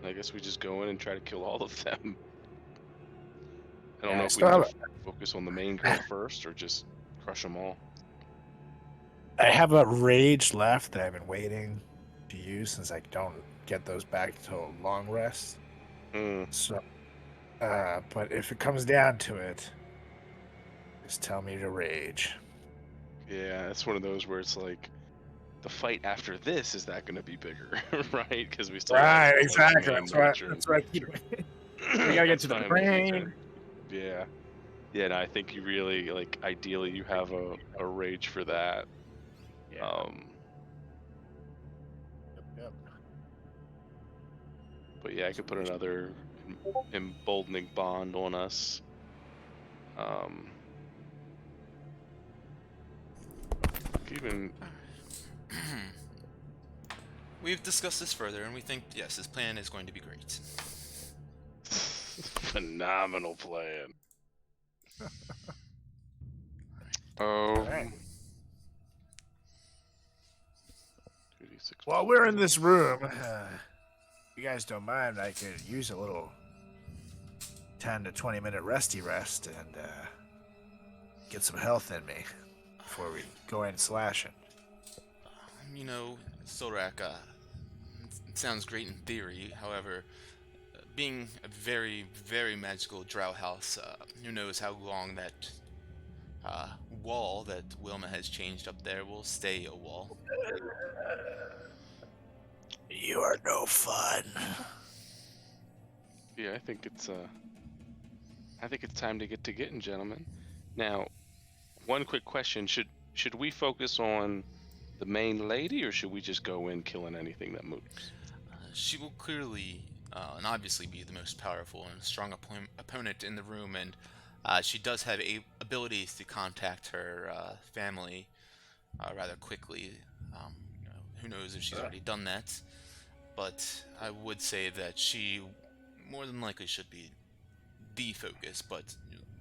I guess we just go in and try to kill all of them. I don't Yeah, know I if we still need have to focus on the main girl first or just crush them all. I have a rage left that I've been waiting to use since I don't get those back until long rest. Hmm. So, but if it comes down to it, just tell me to rage. Yeah, it's one of those where it's like the fight after this is that going to be bigger, right? Because we still Right, have exactly. main That's right. nature. That's right. Keep We gotta get That's to the fine with me, brain. too. Yeah. Yeah, and I think you really like. Ideally, you have a rage for that. Yeah. Yep. But yeah, I could put another emboldening bond on us. Um, even We've discussed this further, and we think, yes, this plan is going to be great. phenomenal plan. All right. 2d6 While we're in this room, if you guys don't mind, I could use a little 10 to 20 minute resty rest and get some health in me before we go in slashing. You know, Solrak, it sounds great in theory. However, being a very, very magical drow house, who knows how long that wall that Wilma has changed up there will stay a wall. You are no fun. Yeah, I think it's time to get getting, gentlemen. Now, one quick question: should we focus on the main lady, or should we just go in killing anything that moves? She will clearly and obviously be the most powerful and strong opponent in the room, and she does have abilities to contact her family rather quickly. You know, who knows if she's already done that? But I would say that she more than likely should be the focus. But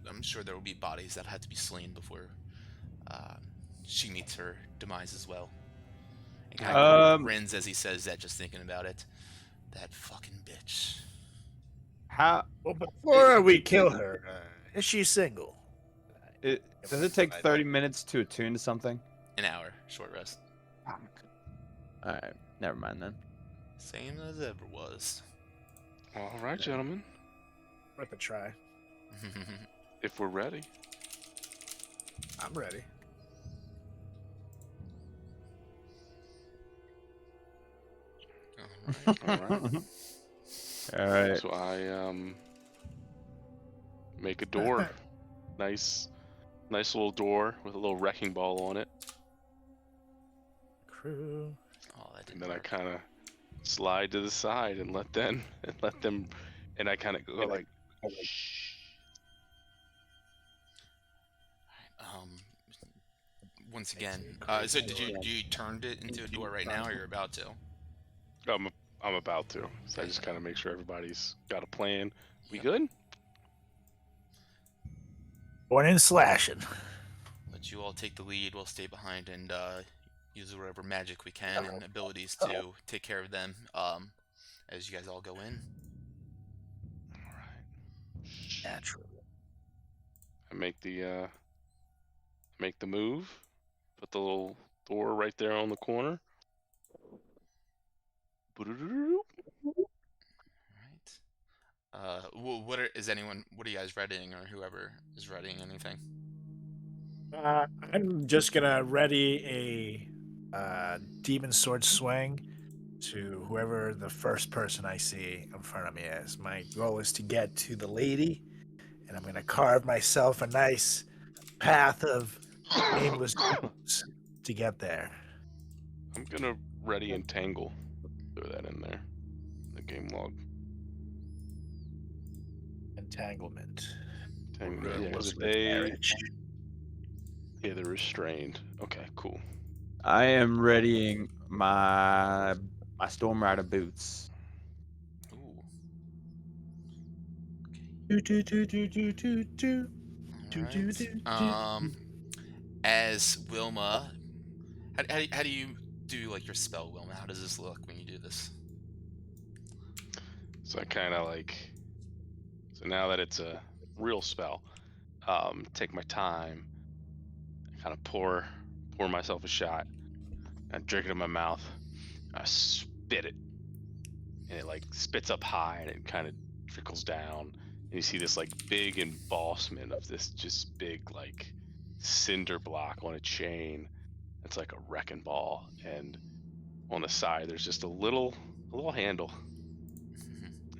I'm sure there will be bodies that have to be slain before uh, she meets her demise as well. And kind of grins as he says that, just thinking about it. That fucking bitch. How Well, before we kill her, is she single? does it take 30 minutes to attune to something? An hour, short rest. All right, never mind then. Same as ever was. All right, gentlemen, Worth a try. if we're ready. I'm ready. Alright. All right. All right. So I make a door. Nice little door with a little wrecking ball on it. Crew. Oh, that And didn't then I work. kind of slide to the side and let them and I kind of go like Um, once again, so did you turned it into a door right now, or you're about to? I'm about to. So I just kind of make sure everybody's got a plan. We good? Going in slashing. Let you all take the lead. We'll stay behind and use whatever magic we can and abilities to take care of them. As you guys all go in. All right. Natural. I make the move. Put the little door right there on the corner. Right. What are you guys readying, or whoever is readying anything? I'm just gonna ready a demon sword swing to whoever the first person I see in front of me is. My goal is to get to the lady, and I'm gonna carve myself a nice path of aimless moves to get there. I'm gonna ready entangle. Throw that in there. The game log. Entanglement. Entangle. Yeah, 'cause if Elizabeth marriage. they're restrained. Okay, cool. I am readying my Storm Rider boots. Ooh. Alright. As Wilma, how do you do like your spell, Wilma? How does this look when you do this? So I kind of like. So now that it's a real spell, take my time, kind of pour myself a shot, I drink it in my mouth, I spit it, and it like spits up high, and it kind of trickles down, and you see this like big embossment of this just big like cinder block on a chain. It's like a wrecking ball, and on the side there's just a little handle,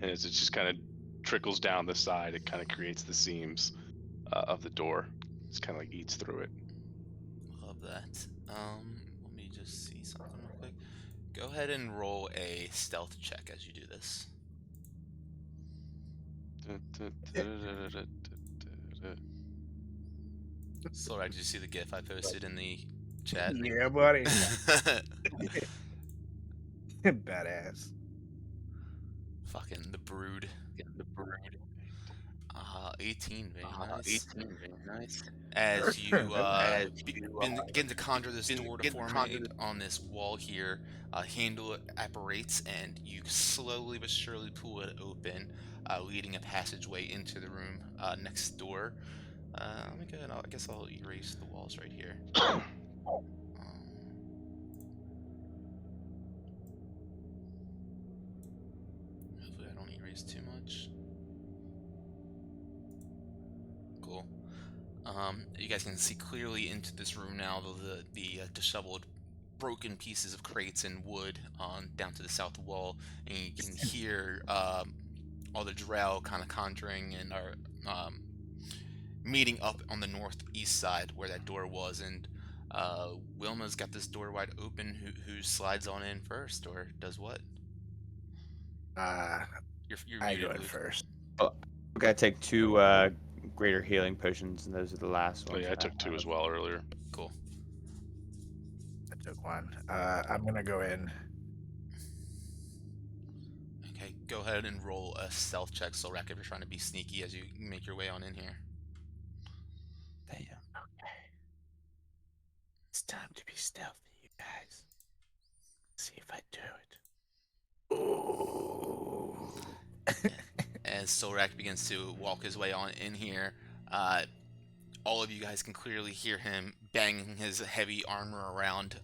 and as it just kind of trickles down the side, it kind of creates the seams of the door. It's kind of like eats through it. Love that. Let me just see something real quick. Go ahead and roll a stealth check as you do this. Slorak, did you see the GIF I posted in the chat? Yeah, buddy. Badass. Fucking the brood. 18, very nice. As you begin to conjure this door to formate on this wall here, handle apparates, and you slowly but surely pull it open, leading a passageway into the room next door. Let me go ahead. I guess I'll erase the walls right here. Hopefully I don't erase too much. Cool. You guys can see clearly into this room now. The disheveled, broken pieces of crates and wood down to the south wall, and you can hear all the drow kind of conjuring and are meeting up on the northeast side where that door was. And Wilma's got this door wide open. Who slides on in first, or does what? You're I muted, go in Luke. first. I gotta take 2 greater healing potions, and those are the last Oh ones. yeah, I took 2 as well earlier. Cool. I took 1. I'm gonna go in. Okay, go ahead and roll a stealth check, Solrak, if you're trying to be sneaky as you make your way on in here. Damn. Okay. It's time to be stealthy, you guys. See if I do it. Ooh. As Solrak begins to walk his way on in here, all of you guys can clearly hear him banging his heavy armor around,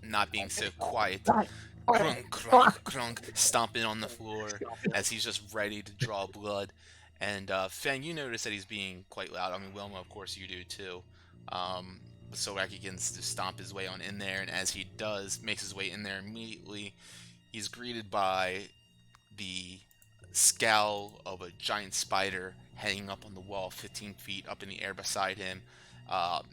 not being so quiet. Crunk, crunk, crunk, stomping on the floor as he's just ready to draw blood. And Fang, you notice that he's being quite loud. I mean, Wilma, of course, you do too. But Solrak begins to stomp his way on in there, and as he does, makes his way in there immediately, he's greeted by the scowl of a giant spider hanging up on the wall 15 feet up in the air beside him.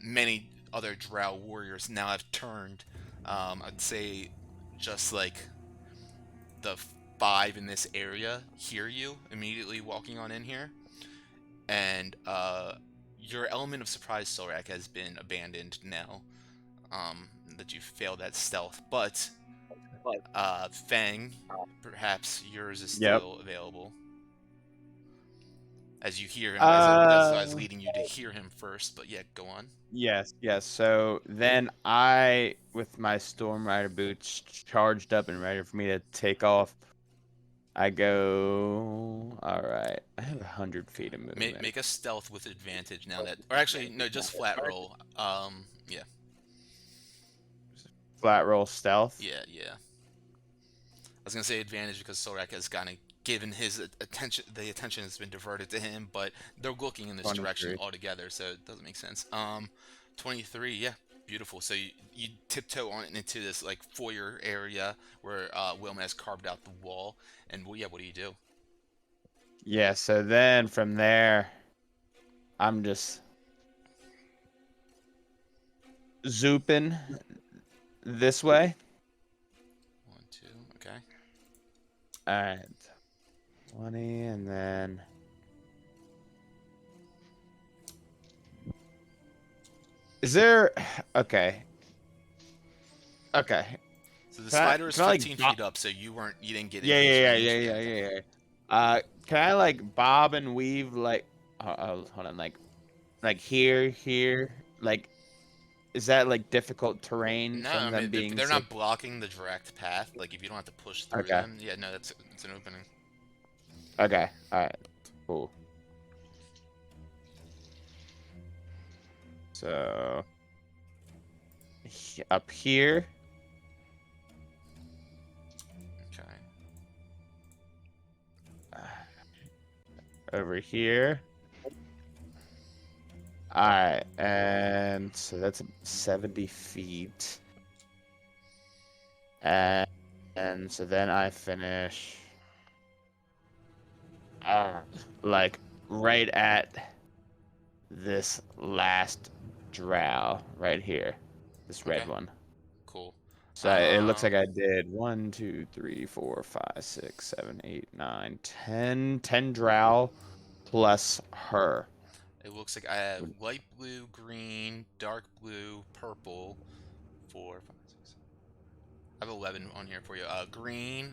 Many other drow warriors now have turned. I'd say just like the 5 in this area hear you immediately walking on in here. And your element of surprise, Solrak, has been abandoned now that you failed that stealth. But Fang, perhaps yours is still available. As you hear him, as I was leading you to hear him first, but yeah, go on. Yes. So then I, with my Storm Rider boots charged up and ready for me to take off, I go. All right, I have 100 feet of movement. Make a stealth with advantage now that, or actually no, just flat roll. Yeah. Flat roll stealth. Yeah. I was gonna say advantage because Solrak has kind of given his attention. The attention has been diverted to him, but they're looking in this 23. direction altogether, so it doesn't make sense. 23. Yeah, beautiful. So you tiptoe on into this like foyer area where Wilma has carved out the wall, and well, yeah, what do you do? Yeah. So then from there, I'm just zooping this way. 1, 2. Okay. All right. 20, and then. Is there? Okay. So the spider is 15 feet up, so you didn't get Yeah. Can I like bob and weave like? Hold on, like here, like is that like difficult terrain No, from I them mean being? they're not blocking the direct path. Like if you don't have to push through Okay. them, yeah, no, it's an opening. Okay. All right. Cool. So up here. Okay. Over here. Alright, and so that's 70 feet. And so then I finish like right at this last drow right here. This red Okay. one. Cool. So it looks like I did 1, 2, 3, 4, 5, 6, 7, 8, 9, 10. 10 drow plus her. It looks like I have light blue, green, dark blue, purple, 4, 5, 6. I have 11 on here for you. Green,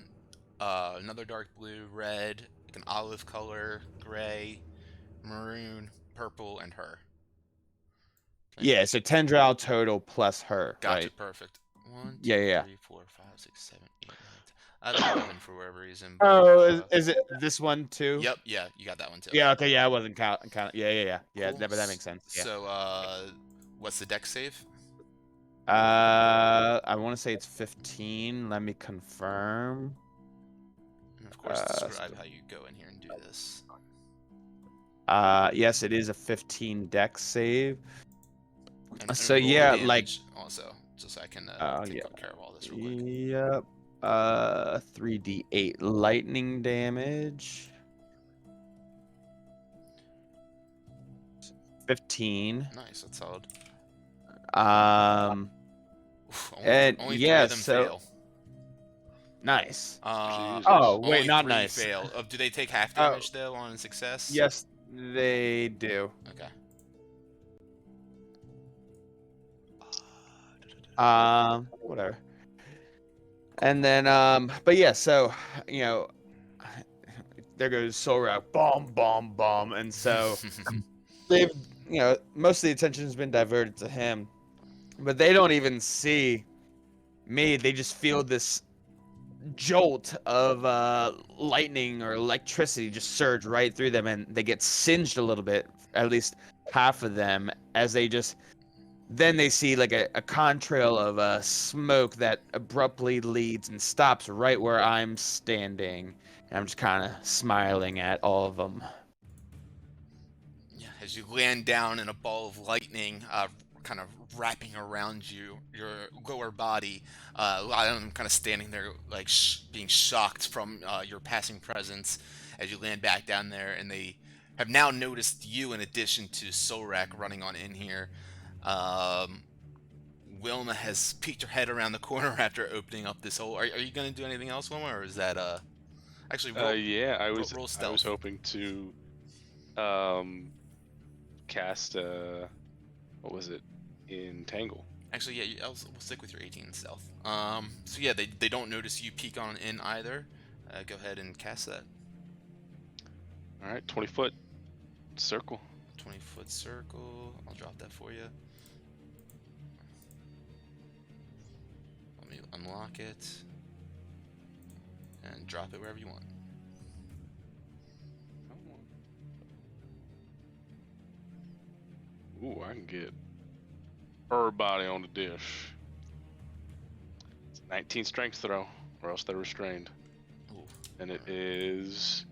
another dark blue, red, like an olive color, gray, maroon, purple, and her. Okay. Yeah, so 10 drow total plus her, Gotcha. right? Perfect. 1, 2, Yeah. 3, 4, 5, 6, 7, 8, 9, 10. I have 11 for whatever reason. Oh, is it this one too? Yep. Yeah, you got that one too. Yeah. Okay. Yeah, I wasn't counting. Yeah. Cool. But that makes sense. Yeah. So, what's the deck save? I want to say it's 15. Let me confirm. And of course, describe how you go in here and do this. Yes, it is a 15 deck save. And So roll the yeah, like damage also, just so I can take yeah. care of all this real quick. Yep. 3d8 lightning damage. 15. Nice, that's solid. Oof, And only yeah, 3 of them so fail. Nice. Jesus. Oh, wait, Only not 3 nice. fail. Do they take half Oh. damage though on success? Yes, they do. Okay. Whatever. And then, but yeah, so, you know, there goes Soul Rock, bomb, bomb, bomb. And so they've, you know, most of the attention has been diverted to him, but they don't even see me. They just feel this jolt of lightning or electricity just surge right through them, and they get singed a little bit, at least half of them, as they just then they see like a contrail of smoke that abruptly leads and stops right where I'm standing, and I'm just kind of smiling at all of them. Yeah, as you land down in a ball of lightning, kind of wrapping around you, your lower body, a lot of them kind of standing there, like being shocked from your passing presence as you land back down there, and they have now noticed you in addition to Solrak running on in here. Wilma has peeked her head around the corner after opening up this hole. Are you going to do anything else, Wilma, or is that actually roll, Yeah, I was roll I stealth. was hoping to cast what was it? Entangle. Actually, yeah, we'll stick with your 18 stealth. So yeah, they don't notice you peek on in either. Go ahead and cast that. All right, 20-foot circle. 20-foot circle. I'll drop that for you. Let me unlock it and drop it wherever you want. Ooh, I can get her body on the dish. It's a 19 strength throw, or else they're restrained. Ooh. And it is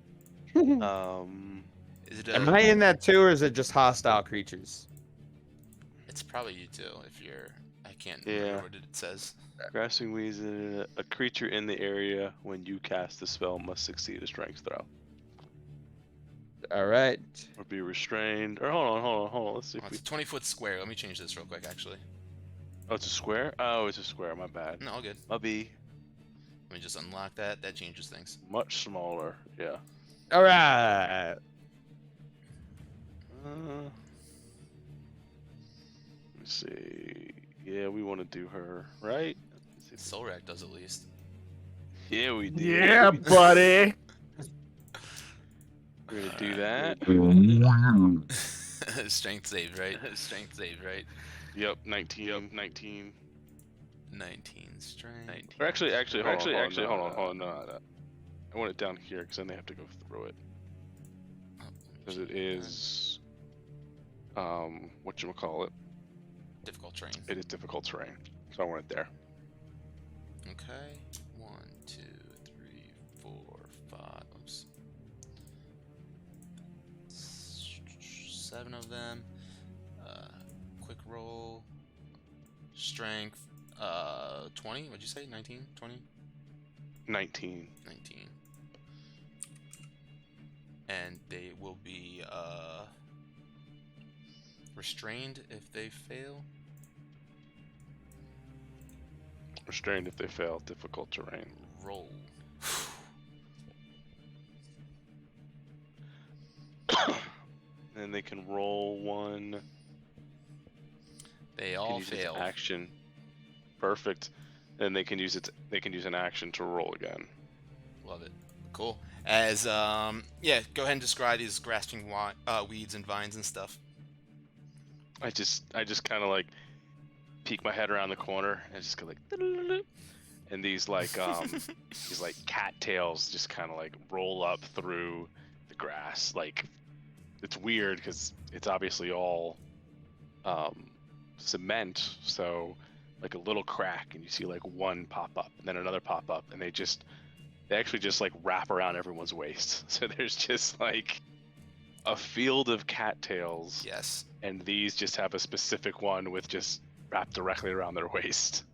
Is it Am I in that too, or is it just hostile creatures? It's probably you too. If you're, I can't Yeah. remember what it says. grasping weasel. A creature in the area when you cast the spell must succeed a strength throw. All right. Or be restrained. Or hold on. Let's see Oh, if we. it's a 20-foot square. Let me change this real quick, actually. Oh, it's a square? Oh, it's a square. My bad. No, all good. I'll be Let me just unlock that. That changes things. much smaller. Yeah. All right. Let me see. Yeah, we want to do her, right? Solrak does at least. Yeah, we do. Yeah, buddy. We're gonna do that. Strength save, right? Strength save, right? Yep, 19, 19. 19 strength. Or actually, hold on. No. I want it down here because then they have to go through it. Oh, Because it is, whatchamacallit? difficult terrain. It is difficult terrain. So I want it there. Okay. 1, 2, 3, 4, 5. Oops. 7 of them. Quick roll. Strength. 20. What'd you say? 19? 20? 19. 19. And they will be restrained if they fail. Restrained if they fail. Difficult terrain. Roll. Then they can roll one. They Can all use its fail. action. Perfect. And they can use it. They can use an action to roll again. Love it. Cool. As yeah, go ahead and describe these grasping weeds and vines and stuff. I just kind of like peek my head around the corner and just go like, and these like these like cattails just kind of like roll up through the grass. Like it's weird because it's obviously all cement, so like a little crack, and you see like one pop up and then another pop up, and they actually just like wrap around everyone's waist. So there's just like a field of cattails. Yes. And these just have a specific one with just wrapped directly around their waist.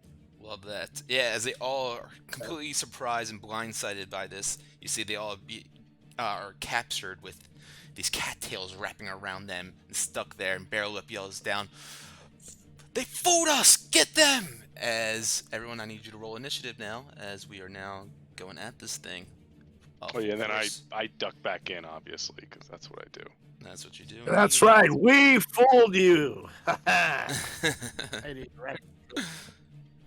Love that. Yeah, as they all are completely surprised and blindsided by this, you see they all are captured with these cattails wrapping around them and stuck there, and Barrel Lip yells down, "They fooled us! Get them!" As everyone, I need you to roll initiative now, as we are now going at this thing. Oh yeah, and then I duck back in, obviously, because that's what I do. That's what you do. That's right. We fooled you.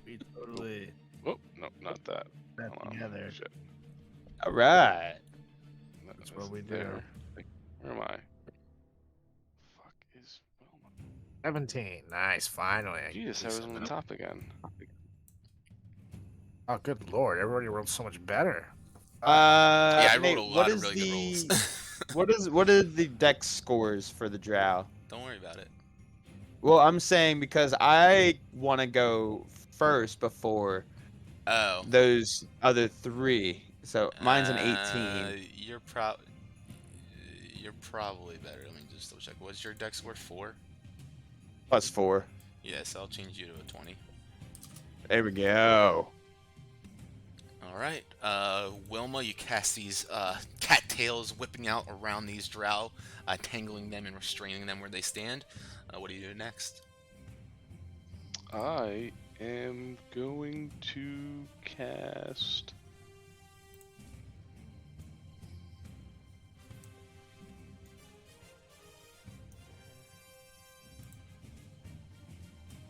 We totally Oh, no, not that. got Hold on, together. shit. All right. That's what we do. There. Like, where am I? Fuck is. 17. Nice. Finally. I can Jesus, do I was on something. the top again. Oh, good lord. Everybody rolled so much better. Yeah, I Nate, rolled a what lot of is really good rolls. what are the dex scores for the drow? Don't worry about it. Well, I'm saying because I want to go first before Oh. those other three. So mine's an 18. You're probably better. Let me just double check. What's your dex score? 4? Plus 4. Yes, I'll change you to a 20. There we go. All right. Wilma, you cast these cattails whipping out around these drow, tangling them and restraining them where they stand. What do you do next? I am going to cast.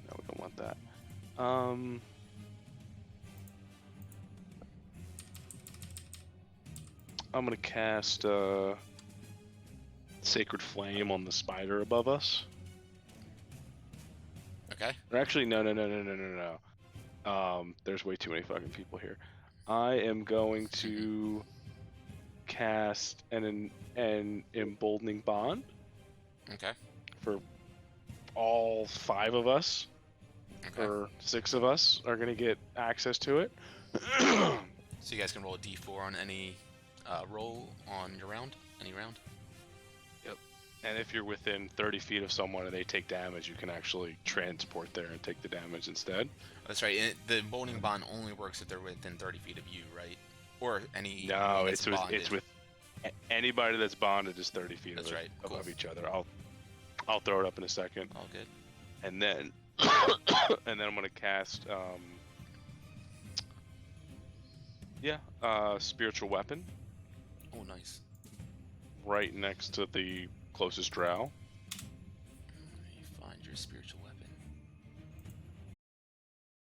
No, we don't want that. I'm gonna cast Sacred Flame on the spider above us. Okay. Or actually, no. There's way too many fucking people here. I am going to cast an emboldening bond Okay. for all 5 of us, Okay. or 6 of us are gonna get access to it. So you guys can roll a d4 on any roll on your round, any round. And if you're within 30 feet of someone and they take damage, you can actually transport there and take the damage instead. That's right. And the emboldening bond only works if they're within 30 feet of you, right? Or any. No, that's it's with anybody that's bonded is 30 feet That's right. Cool. above each other. I'll throw it up in a second. All good. And then and then I'm gonna cast spiritual weapon Oh, nice. right next to the closest drow. You find your spiritual weapon.